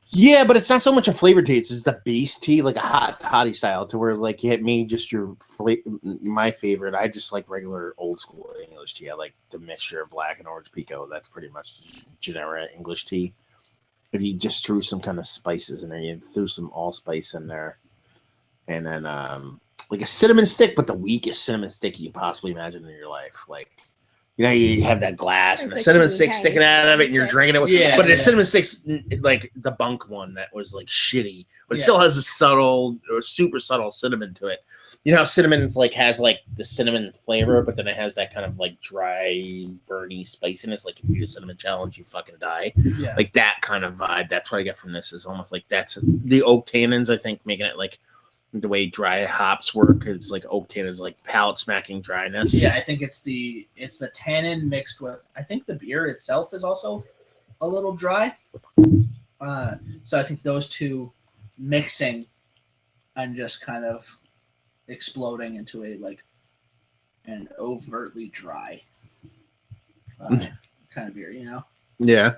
Yeah, but it's not so much a flavored tea; it's just a base tea, like a hot toddy style, to where like you hit me just my favorite. I just like regular old school English tea. I like the mixture of black and orange pekoe. That's pretty much generic English tea. If you just threw some kind of spices in there, you threw some allspice in there, and then like a cinnamon stick, but the weakest cinnamon stick you possibly imagine in your life, like. You know, you have that glass and a cinnamon stick sticking out of it, and you're drinking it. But the cinnamon stick's like the bunk one that was like shitty, but it still has a subtle or super subtle cinnamon to it. You know how cinnamon's like has like the cinnamon flavor, but then it has that kind of like dry, burny spiciness. Like if you do a cinnamon challenge, you fucking die. Yeah. Like that kind of vibe. That's what I get from this. Is almost like that's the oak tannins. I think making it like. The way dry hops work is like oak tannin is like palate smacking dryness. Yeah, I think it's the tannin mixed with. I think the beer itself is also a little dry. So I think those two mixing and just kind of exploding into an overtly dry kind of beer, you know? Yeah.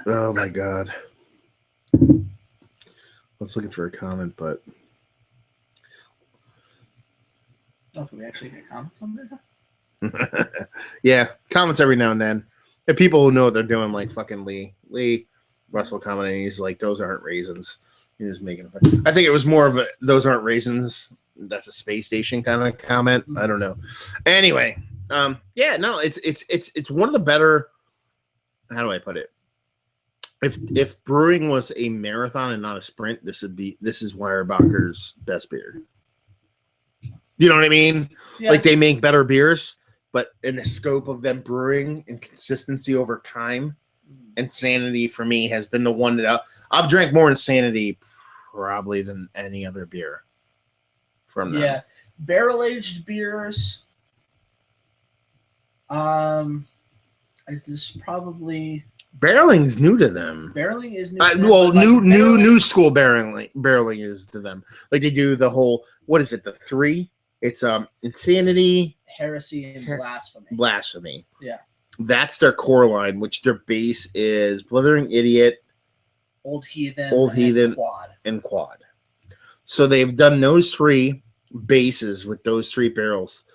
Oh my god. I was looking for a comment, but can we actually get comments on there? Yeah, comments every now and then. And people who know what they're doing, like fucking Lee Russell commenting, he's like, "Those aren't raisins." He was making. I think it was more of a "those aren't raisins." That's a space station kind of comment. I don't know. Anyway, yeah, no, it's one of the better. How do I put it? If brewing was a marathon and not a sprint, this is Weyerbacher's best beer. You know what I mean? Yeah. Like they make better beers, but in the scope of them brewing and consistency over time, Insanity for me has been the one that I've drank more Insanity probably than any other beer from them. Yeah, barrel aged beers. Is this probably? Barreling's new to them. Barreling is new. Well, new school barreling is to them. Like they do the whole. What is it? The three. It's Insanity, Heresy, and Blasphemy. Blasphemy. Yeah, that's their core line, which their base is Blithering Idiot, Old Heathen, and Quad. So they've done those three bases with those three barrels.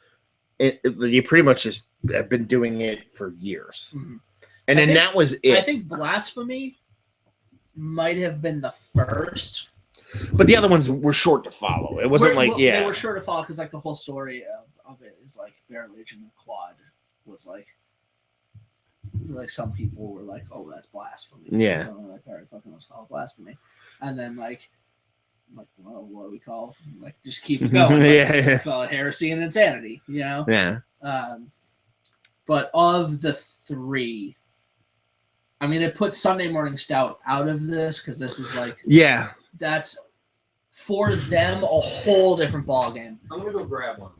You pretty much just have been doing it for years. Mm-hmm. And then that was it. I think Blasphemy might have been the first. But the other ones were short to follow. It wasn't they were short to follow because like the whole story of it is like Barrel Age and the Quad was like some people were like, oh, that's blasphemy. Yeah. So like, all right, fucking let's call it blasphemy. And then like well, what do we call just keep it going. Let's call it heresy and insanity, you know? Yeah. But of the three, I mean, it put Sunday Morning Stout out of this because this is that's for them a whole different ballgame. I'm gonna go grab one.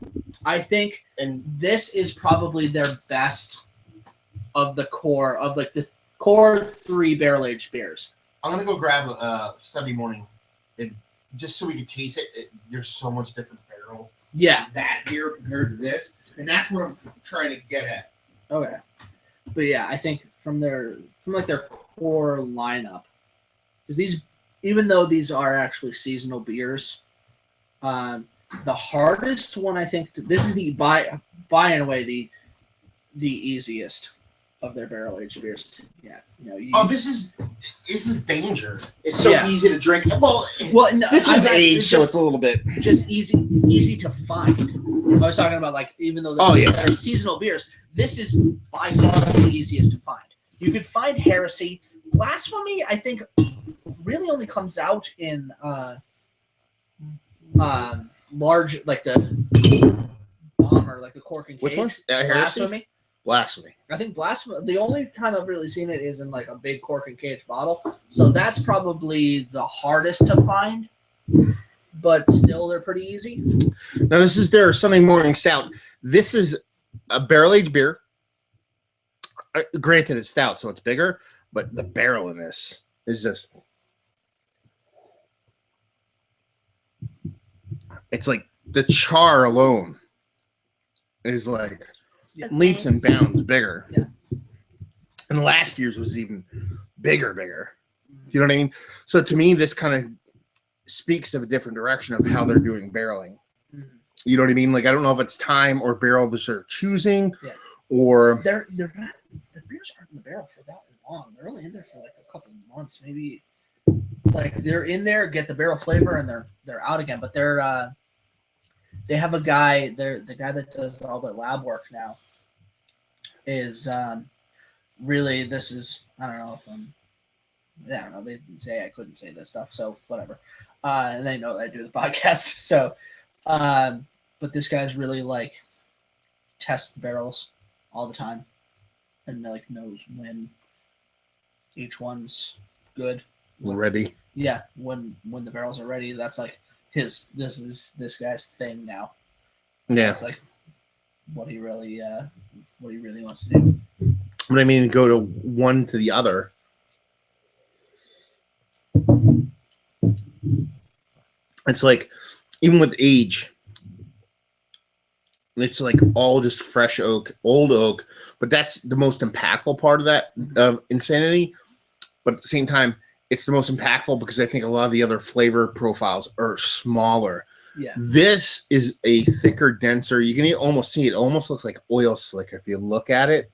I think, and this is probably their best of the core of the core three barrel aged beers. I'm gonna go grab Sunday morning, and just so we can taste it. There's so much different barrels. Yeah, that beer compared to this, and that's what I'm trying to get at. Okay, but yeah, I think from their core lineup, because these, even though these are actually seasonal beers, the hardest one I think this is the by and away the easiest of their barrel aged beers. Yeah, this is danger. It's so easy to drink. Well, no, this one's aged, so it's a little bit just easy to find. I was talking about like even though they're seasonal beers, this is by far the easiest to find. You could find Heresy. Blasphemy, I think, really only comes out in large, like the bomber, like the cork and cage. Which one? Heresy? Blasphemy. I think Blasphemy, the only time I've really seen it is in like a big cork and cage bottle. So that's probably the hardest to find, but still they're pretty easy. Now this is their Sunday morning stout. This is a barrel-aged beer. Granted, it's stout, so it's bigger, but the barrel in this is just... It's like the char alone is like leaps and bounds bigger. Yeah. And last year's was even bigger. You know what I mean? So to me, this kind of speaks of a different direction of how they're doing barreling. Mm-hmm. You know what I mean? Like, I don't know if it's time or barrel that they're choosing, or they're not. The beers aren't in the barrel for that long. They're only in there for like a couple of months, maybe. Like they're in there, get the barrel flavor, and they're out again. But they have a guy. The guy that does all the lab work now is really. This is, I don't know if I don't know. They didn't say I couldn't say this stuff, so whatever. And they know that I do the podcast. So, but this guy's really like tests the barrels all the time, and like knows when each one's good. Ready. Yeah, when the barrels are ready, that's like this is this guy's thing now. Yeah, it's like what he really wants to do. But I mean, go to one to the other. It's like even with age, it's like all just fresh oak, old oak. But that's the most impactful part of that insanity. But at the same time, it's the most impactful because I think a lot of the other flavor profiles are smaller. Yeah. This is a thicker, denser. You can almost see it. Almost looks like oil slick if you look at it.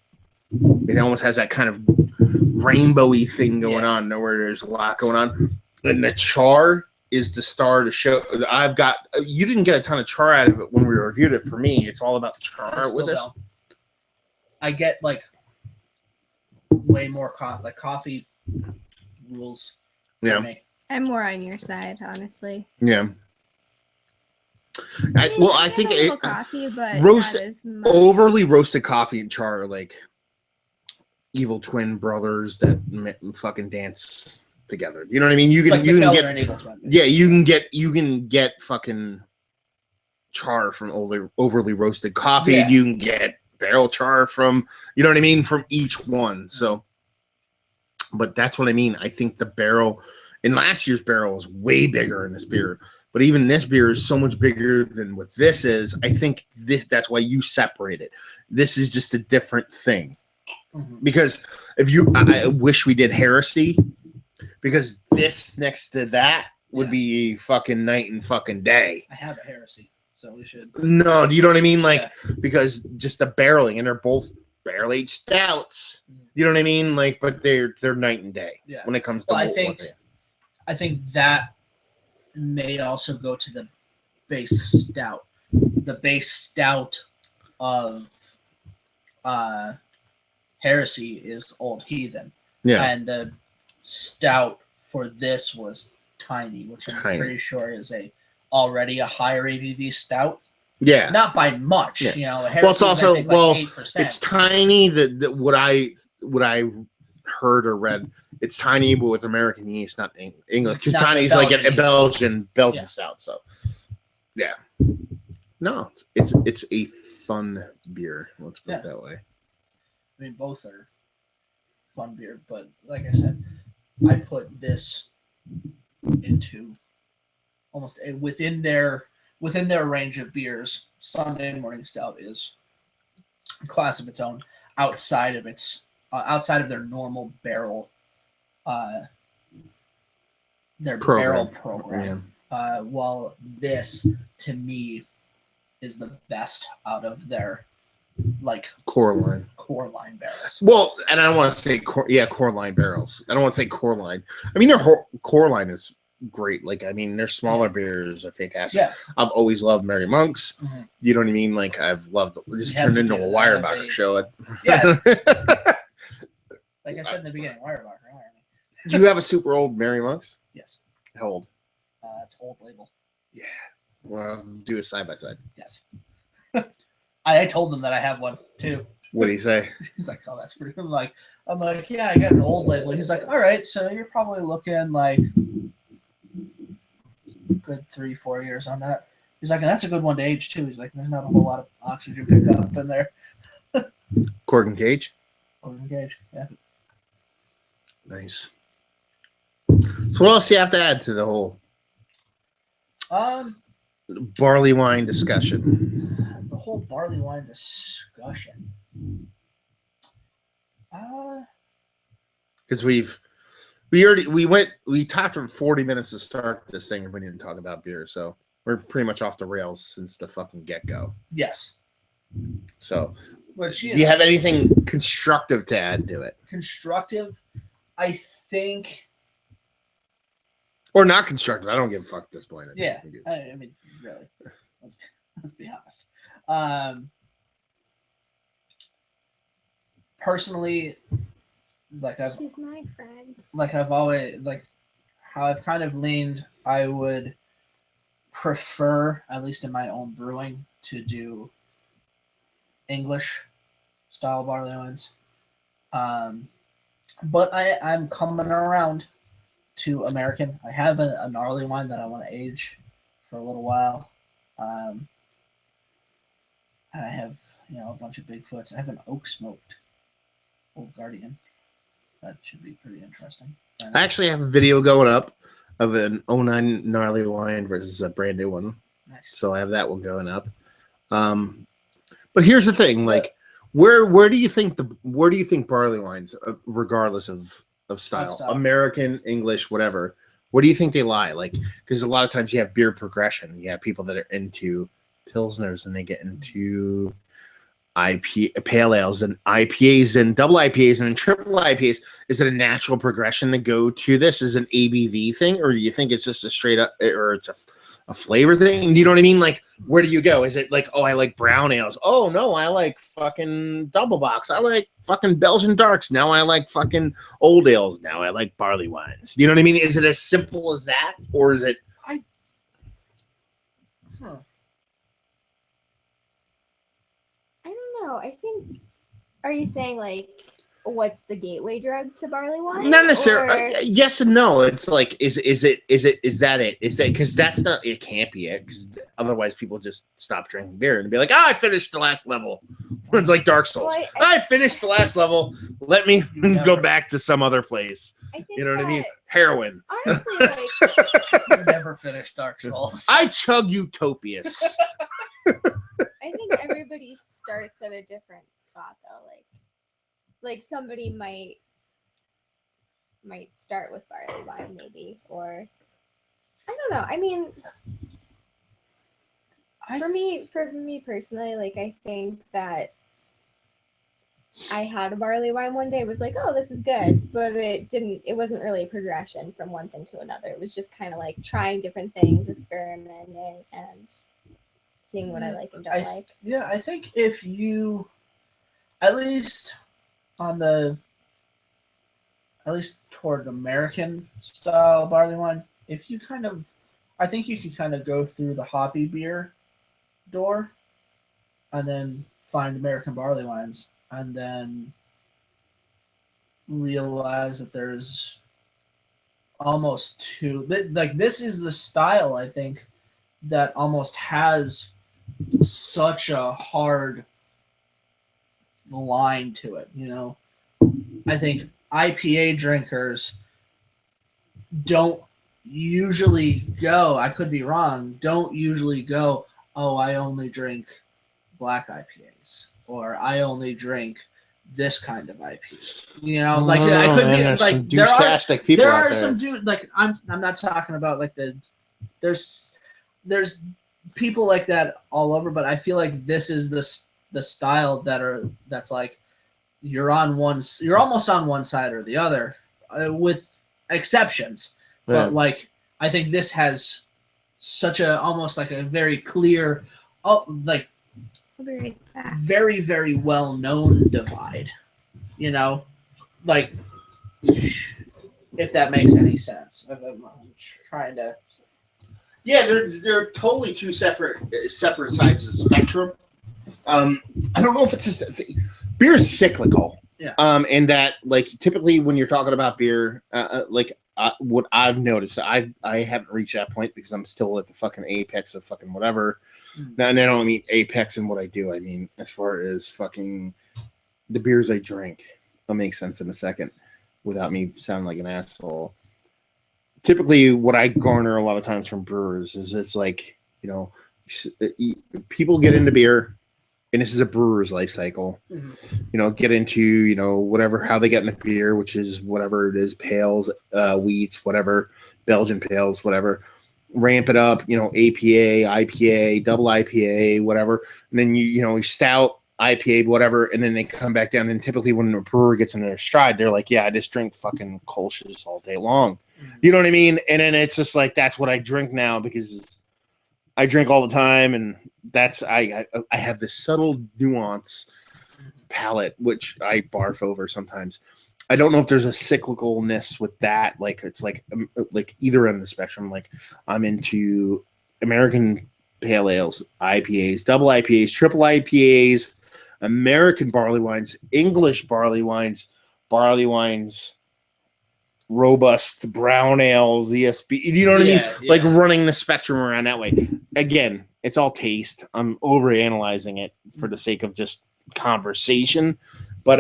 It almost has that kind of rainbowy thing going on, where there's a lot going on. And the char is the star to show. You didn't get a ton of char out of it when we reviewed it. For me, it's all about the char with this. I get like way more coffee rules. Yeah, I'm more on your side, honestly. Yeah. I think coffee, but overly roasted coffee and char are like evil twin brothers that fucking dance together. You know what I mean? You can get fucking char from overly roasted coffee. Yeah. You can get barrel char from, you know what I mean, from each one. So, but that's what I mean. I think the barrel in last year's barrel is way bigger in this beer. But even this beer is so much bigger than what this is. I think that's why you separate it. This is just a different thing. Mm-hmm. Because I wish we did Heresy, because this next to that would be fucking night and fucking day. I have a Heresy, so we should. No, do you know what I mean? Like, because just the barreling, and they're both barrel-aged stouts. You know what I mean? Like, but they're night and day when it comes to. Well, I think that may also go to the base stout. The base stout of Heresy is Old Heathen. Yeah. And the stout for this was Tiny, which I'm pretty sure is already a higher ABV stout. Yeah. Not by much, you know. Well, it's also like 8%. It's Tiny. That what I heard or read, it's Tiny, but with American yeast, not English. Because Tiny is like a Belgian stout. So, yeah. No, it's a fun beer. Let's put it that way. I mean, both are fun beer, but like I said, I put this into almost within their range of beers. Sunday Morning Stout is a class of its own, outside of its outside of their normal barrel, Program. barrel program. While this, to me, is the best out of their like Core line barrels. Well, and I don't want to say core line barrels. I don't want to say core line. I mean, their core line is great. Like, I mean, their smaller beers are fantastic. Yeah. I've always loved Mary Monk's. Mm-hmm. You know what I mean? Like, I've loved just turned into a Weyerbacher show. Yeah. Like I said in the beginning, Weyerbacher. Do you have a super old Mary Monk's? Yes. How old? It's old label. Yeah. Well, do a side by side. Yes. I told them that I have one too. What do you say? He's like, "Oh, that's pretty." I'm like, "Yeah, I got an old label." He's like, "All right, so you're probably looking like good 3-4 years on that." He's like, "And that's a good one to age too." He's like, "There's not a whole lot of oxygen pickup in there." Cork and cage. Cork and cage, yeah. Nice. So what else do you have to add to the whole barley wine discussion? The whole barley wine discussion. Because we talked for 40 minutes to start this thing and we didn't talk about beer, so we're pretty much off the rails since the fucking get-go. Yes. So do you have anything constructive to add to it? Constructive? I think, or not constructive. I don't give a fuck at this point. Yeah, I mean, really, let's be honest. Personally, she's my friend. Like I've always how I've kind of leaned. I would prefer, at least in my own brewing, to do English style barley wines. But I'm coming around to American. I have a gnarly wine that I want to age for a little while. I have a bunch of Bigfoots. I have an oak smoked Old Guardian. That should be pretty interesting. I actually have a video going up of an 09 gnarly wine versus a brand new one. Nice. So I have that one going up. But here's the thing, like, where do you think barley wines, regardless of style, American, English, whatever, where do you think they lie? Like, because a lot of times you have beer progression. You have people that are into pilsners and they get into pale ales and IPAs and double IPAs and triple IPAs. Is it a natural progression to go to this? Is it an ABV thing, or do you think it's just a straight up, or it's a flavor thing? You know what I mean? Like, where do you go? Is it like, oh, I like brown ales. Oh no, I like fucking double box. I like fucking Belgian darks. Now I like fucking old ales. Now I like barley wines. You know what I mean? Is it as simple as that, or is it? I don't know. I think. Are you saying like, what's the gateway drug to barley wine? Not necessarily. Yes and no. It's like, is that it? Is that, because that's not, it can't be it, because otherwise people just stop drinking beer and be like, I finished the last level. It's like Dark Souls. Well, I finished the last level. Let me go back to some other place. You know what I mean? Heroin. Honestly, like, you never finished Dark Souls. I chug Utopias. I think everybody starts at a different spot though. Like somebody might start with barley wine maybe, or I don't know. I mean, for me personally, like, I think that I had a barley wine one day. It was like, oh, this is good, but it wasn't really a progression from one thing to another. It was just kind of like trying different things, experimenting, and seeing what I like and don't like. Yeah, I think if you, at least toward American style barley wine, if you I think you could kind of go through the hoppy beer door and then find American barley wines, and then realize that there's almost two, like, this is the style, I think, that almost has such a hard line to it. I think IPA drinkers don't usually go, I could be wrong, don't usually go, oh, I only drink black IPAs, or I only drink this kind of IPA. You know, like I could man, be there's like some douche-tastic people there out are there. some dude like I'm not talking about like there's people like that all over, but I feel like this is the style that's like you're almost on one side or the other, with exceptions. Yeah. But like I think this has such a almost like a very clear, Very fast. very, very well known divide. You know, like if that makes any sense. I'm trying to. Yeah, they're totally two separate sides of the spectrum. I don't know if it's just beer is cyclical. Yeah. And that like typically when you're talking about beer, what I've noticed, I haven't reached that point because I'm still at the fucking apex of fucking whatever. Mm-hmm. And I don't mean apex in what I do. I mean as far as fucking the beers I drink. That'll make sense in a second without me sounding like an asshole. Typically, what I garner a lot of times from brewers is it's like, you know, people get into beer, and this is a brewer's life cycle. Mm-hmm. You know, get into, you know, whatever, how they get into beer, which is whatever it is, pales, wheats, whatever, Belgian pales, whatever. Ramp it up, you know, APA, IPA, double IPA, whatever. And then, you know, stout, IPA, whatever. And then they come back down. And typically when a brewer gets in their stride, they're like, yeah, I just drink fucking Kolsch's all day long. You know what I mean? And then it's just like, that's what I drink now because I drink all the time. And that's, I have this subtle nuance palate, which I barf over sometimes. I don't know if there's a cyclicalness with that. Like, it's like either end of the spectrum. Like I'm into American pale ales, IPAs, double IPAs, triple IPAs, American barley wines, English barley wines, robust brown ales, ESB. You know what I mean? Yeah. Like running the spectrum around that way. Again, it's all taste. I'm overanalyzing it for the sake of just conversation. But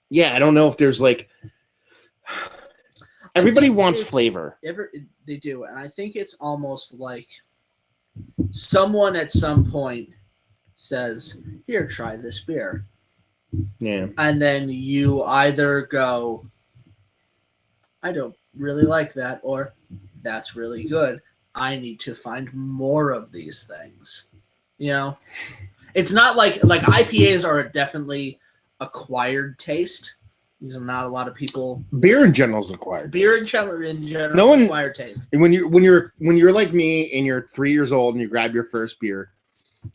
yeah, I don't know if there's like everybody wants flavor. They do, and I think it's almost like someone at some point says, "Here, try this beer." Yeah. And then you either go, I don't really like that, or that's really good. I need to find more of these things. You know? It's not like IPAs are definitely acquired taste. Because not a lot of people. Beer in general is acquired. Beer taste. in general No one, acquired taste. And when you're like me and you're 3 years old and you grab your first beer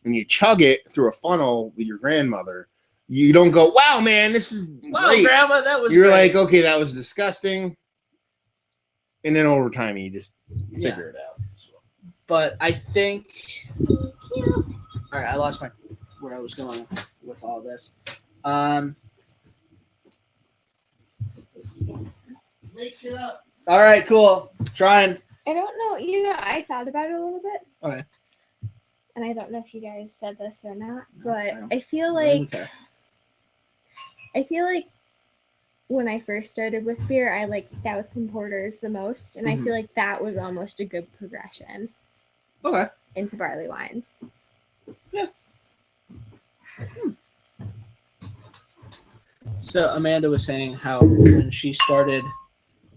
and you chug it through a funnel with your grandmother, you don't go, "Wow, man, this is great." Grandma, that was. You're great. like, "Okay, that was disgusting," and then over time you just figure it out. So. But I think. All right, I lost where I was going with all this. Make it up. All right, cool. Trying. I don't know. You know, I thought about it a little bit. Okay. And I don't know if you guys said this or not, but I I feel like when I first started with beer, I liked stouts and porters the most, and I feel like that was almost a good progression. Okay. Into barley wines. Yeah. So Amanda was saying how when she started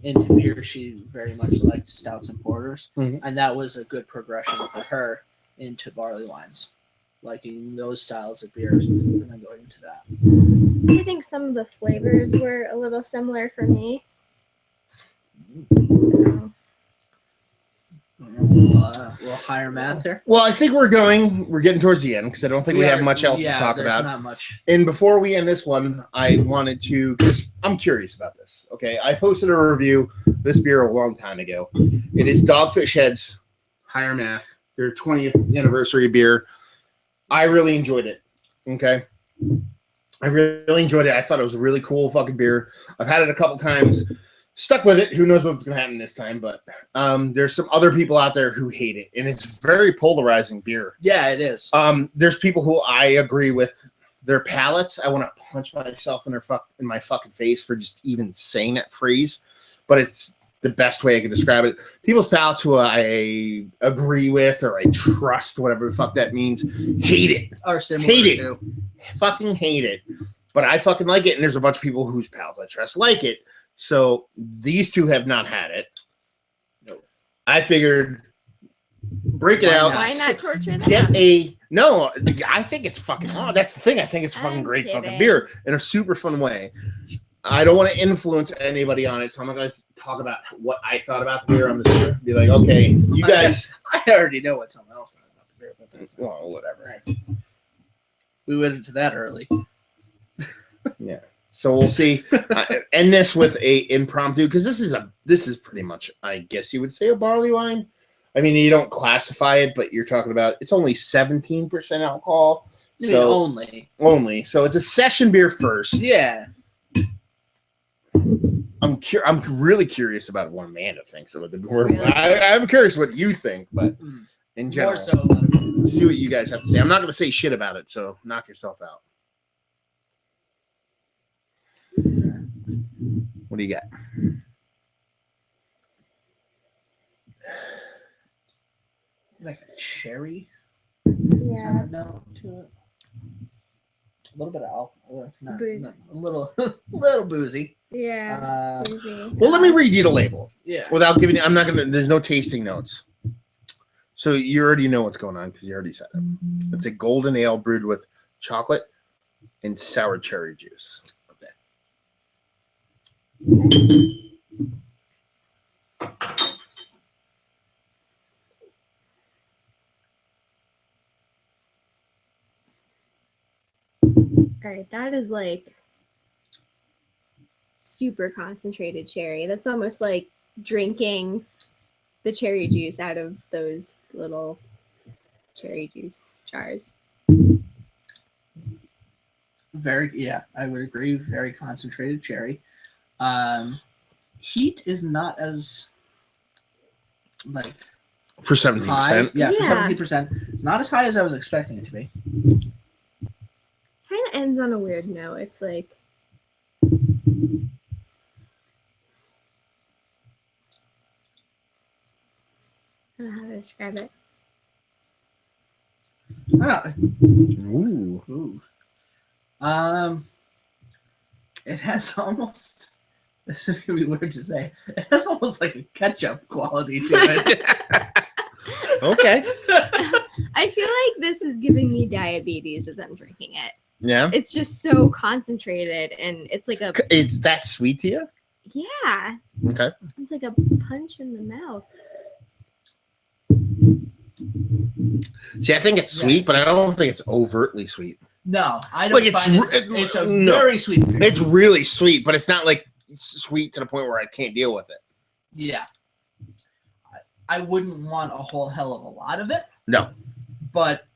into beer, she very much liked stouts and porters, and that was a good progression for her into barley wines, liking those styles of beers and then going into that. I think some of the flavors were a little similar for me. So. A little higher math here. Well, I think we're getting towards the end because I don't think we have much else to talk about. Not much. And before we end this one, I wanted to, because I'm curious about this. Okay, I posted a review of this beer a long time ago. It is Dogfish Head's Higher Math, their 20th anniversary beer. I really enjoyed it. Okay, I really enjoyed it. I thought it was a really cool fucking beer. I've had it a couple times. Stuck with it. Who knows what's going to happen this time? But there's some other people out there who hate it, and it's very polarizing beer. Yeah, it is. There's people who I agree with their palates. I want to punch myself in my fucking face for just even saying that phrase, but it's the best way I can describe it. People's palates who I agree with or I trust, whatever the fuck that means, hate it. Are similar Hate it. too. Fucking hate it. but I fucking like it, and there's a bunch of people whose pals I trust like it. So these two have not had it. No. I figured break it out. Why not torture them? Get a no. I think it's fucking. Oh, that's the thing. I think it's a fucking I'm great kidding. fucking beer in a super fun way. I don't want to influence anybody on it, so I'm not going to talk about what I thought about the beer. I'm just going to be like, okay, you guys. I already know what someone else thought about the beer, but that's Well, whatever. We went into that early. Yeah. So we'll see. End this with a impromptu because this is pretty much, I guess you would say, a barley wine. I mean, you don't classify it, but you're talking about it's only 17% alcohol. So only. So it's a session beer first. Yeah. I'm really curious about what Amanda thinks of it. Really? I'm curious what you think, but in general, More so about it. see what you guys have to say. I'm not going to say shit about it, so knock yourself out. What do you got? Like a cherry Yeah. kind of note to it. A little bit of alcohol. Boozy. A little boozy. Yeah. Crazy. Well, let me read you the label Yeah. without giving. I'm not going to. There's no tasting notes, so you already know what's going on because you already said it. It's a golden ale brewed with chocolate and sour cherry juice. All right, that is like super concentrated cherry. That's almost like drinking the cherry juice out of those little cherry juice jars. I would agree. Very concentrated cherry. Heat is not as like For high. 17%. Yeah, for Yeah. 70%. It's not as high as I was expecting it to be. Kind of ends on a weird note. It's like I don't know how to describe it. I Ooh. don't know. It has almost. This is gonna be weird to say. It has almost like a ketchup quality to it. Okay. I feel like this is giving me diabetes as I'm drinking it. Yeah. It's just so concentrated and it's like a It's that sweet to you? yeah. Okay. It's like a punch in the mouth. See, I think it's sweet, but I don't think it's overtly sweet. No, I don't Like find it's a very sweet beer. It's really sweet, but it's not like sweet to the point where I can't deal with it. Yeah. I wouldn't want a whole hell of a lot of it. No. But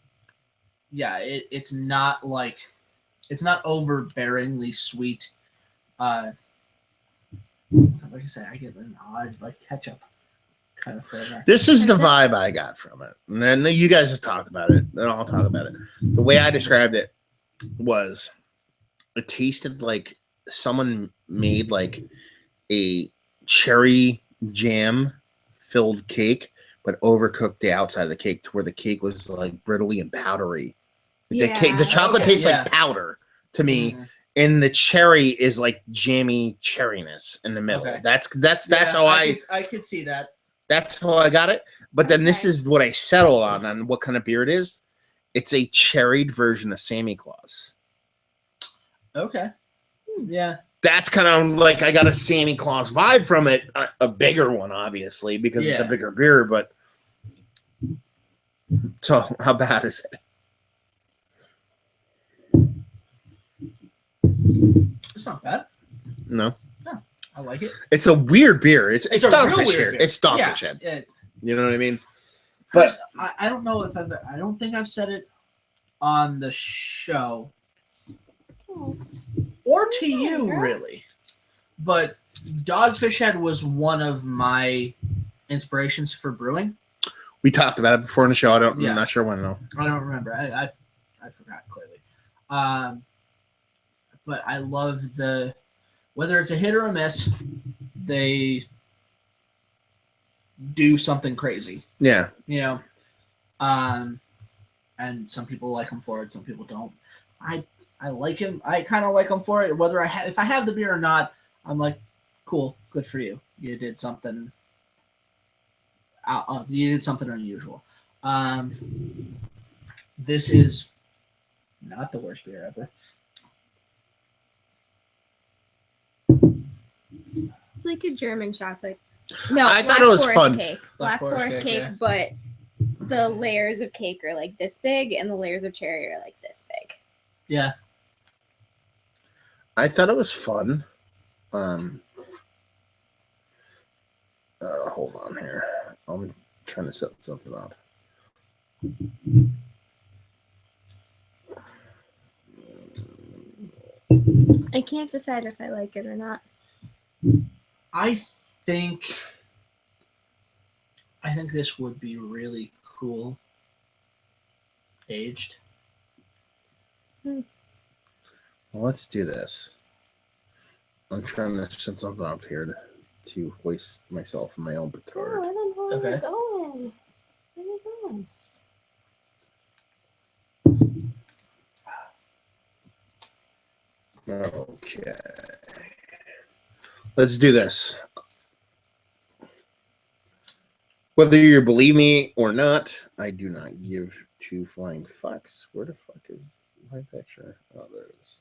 yeah, it's not like it's not overbearingly sweet. Like I said, I get an odd like ketchup kind of flavor. This is the vibe I got from it. And then you guys have talked about it. And I'll talk about it. The way I described it was it tasted like someone made like a cherry jam filled cake, but overcooked the outside of the cake to where the cake was like brittly and powdery. The chocolate tastes like powder to me, and the cherry is like jammy cherryness in the middle. Okay. That's how I could see that. that's how I got it. But then this is what I settle on what kind of beer it is. It's a cherried version of Santa Claus. Okay. Yeah. That's kind of like I got a Santa Claus vibe from it. A bigger one, obviously, because it's a bigger beer. But so, how bad is it? It's not bad. No, I like it. it's a weird beer. It's a real Dogfish weird Head. beer. It's Dogfish Head. Yeah, You know what I mean? But I don't know if I don't think I've said it on the show or to you really, but Dogfish Head was one of my inspirations for brewing. we talked about it before in the show. I'm not sure when. No. I don't remember. I forgot clearly. But I love whether it's a hit or a miss, they do something crazy. Yeah. You know, and some people like them for it, some people don't. I like him. I kind of like him for it. Whether if I have the beer or not, I'm like, cool, good for you. You did something. You did something unusual. This is not the worst beer ever. It's like a German chocolate. No, I thought it was fun. Cake. Black forest cake, yeah. but the layers of cake are like this big, and the layers of cherry are like this big. Yeah. I thought it was fun. Hold on here. I'm trying to set something up. I can't decide if I like it or not. I think this would be really cool aged. Well, let's do this. I'm trying to set something up here to hoist myself in my own petard. Oh, I don't know where Okay. you're going. Where are you going? Okay. Let's do this. Whether you believe me or not, I do not give two flying fucks. Where the fuck is my picture? Oh, there it is.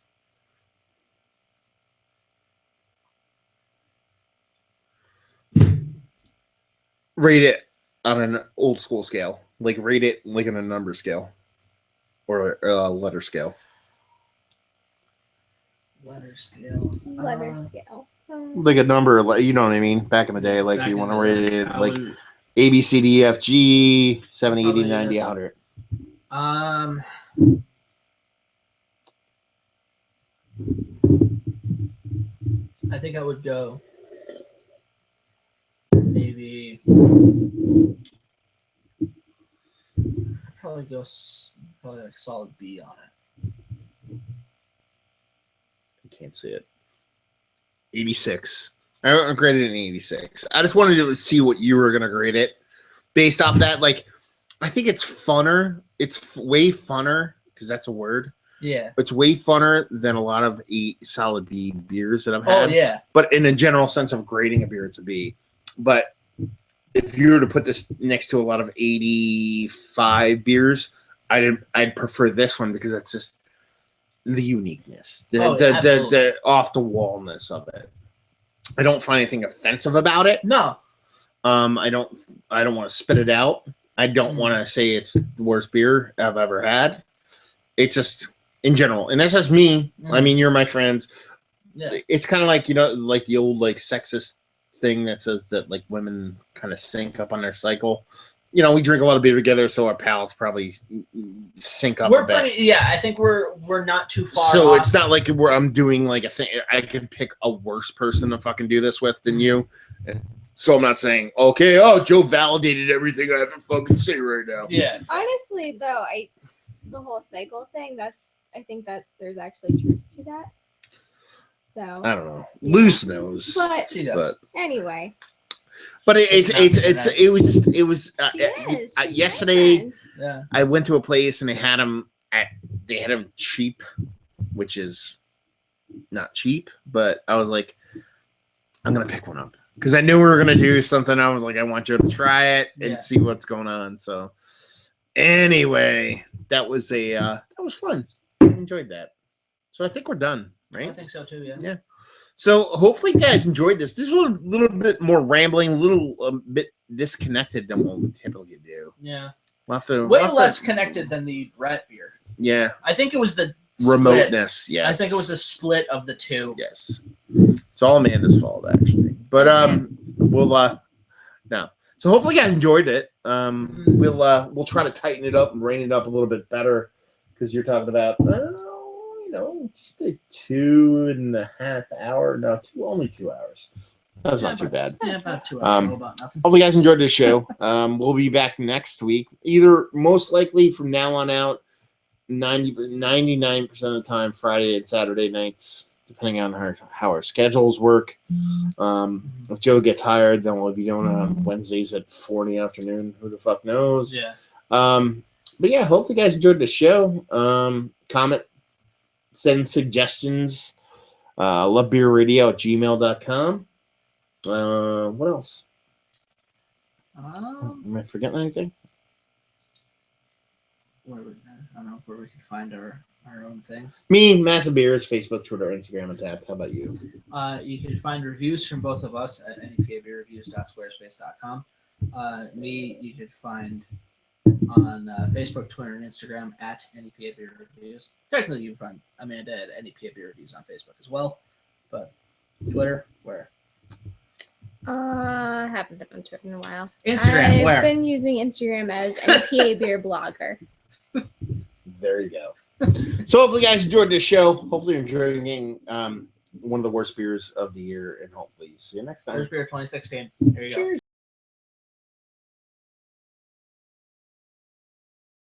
Rate it on an old school scale. Like, rate it like on a number scale. Or a letter scale. Letter scale. Letter scale. Like a number, like, you know what I mean? Back in the day, like, Back you in want to the rate day, it like A, B, C, D, F, G, 70, 80, 90, yes. 100. I think I would go maybe probably like solid B on it. I can't see it. 86. I graded it an 86. I just wanted to see what you were going to grade it based off that. Like, I think it's funner. It's way funner, because that's a word. Yeah. It's way funner than a lot of solid B beers that I've had. Oh, yeah. But in a general sense of grading a beer, it's a B. But if you were to put this next to a lot of 85 beers, I'd prefer this one, because that's just the uniqueness, the off the wallness of it. I don't find anything offensive about it. No. I don't want to spit it out. I don't want to say it's the worst beer I've ever had. It's just in general, and that's just me. I mean, you're my friends. Yeah. It's kind of like, you know, like the old like sexist thing that says that like women kind of sync up on their cycle. You know, we drink a lot of beer together, so our palates probably sync up. We're a bit. pretty. Yeah, I think we're not too far. So off. it's not like I'm doing like a thing. I could pick a worse person to fucking do this with than you. So I'm not saying, okay, oh, Joe validated everything I have to fucking say right now. Yeah. Honestly, though, the whole cycle thing, I think that there's actually truth to that. So I don't know. Loose knows. But She does. anyway. But it was She's yesterday. my friend. Yeah. I went to a place and they had them cheap, which is not cheap, but I was like, I'm gonna pick one up because I knew we were gonna do something. I was like, I want you to try it and see what's going on. So anyway, that was fun. I enjoyed that. So I think we're done, right? I think so too. Yeah. Yeah. So hopefully you guys enjoyed this. This was a little bit more rambling, a little bit disconnected than what we typically do. Yeah. We'll have to, Way less connected than the Brett beer. Yeah. I think it was the Remoteness. split. Yes. I think it was a split of the two. Yes. It's all Amanda's fault, actually. But we'll no. So hopefully you guys enjoyed it. We'll try to tighten it up and rein it up a little bit better, because you're talking about just a 2.5 hour. No, only 2 hours. That's not too bad. Yeah, about 2 hours. About nothing. Hopefully you guys enjoyed this show. We'll be back next week. Either most likely from now on out, 99% of the time, Friday and Saturday nights, depending on how our schedules work. If Joe gets hired, then we'll be doing it on Wednesdays at 4 in the afternoon. Who the fuck knows? Yeah. But yeah, hopefully you guys enjoyed the show. Comment, Send suggestions. Lovebeerradio@gmail.com. What else? Am I forgetting anything? I don't know where we can find our own things. Me, Massive Beers, Facebook, Twitter, Instagram, and Tapped. How about you? You can find reviews from both of us at nepabeerreviews.squarespace.com. Me, you could find on Facebook, Twitter, and Instagram at NEPA Beer Reviews. Technically, you can find Amanda at NEPA Beer Reviews on Facebook as well. But Twitter, where? I haven't been on Twitter in a while. Instagram, where? I've been using Instagram as NPA Beer Blogger. There you go. So hopefully you guys enjoyed this show. Hopefully you're enjoying one of the worst beers of the year, and hopefully see you next time. Worst beer 2016. Here you go. Cheers.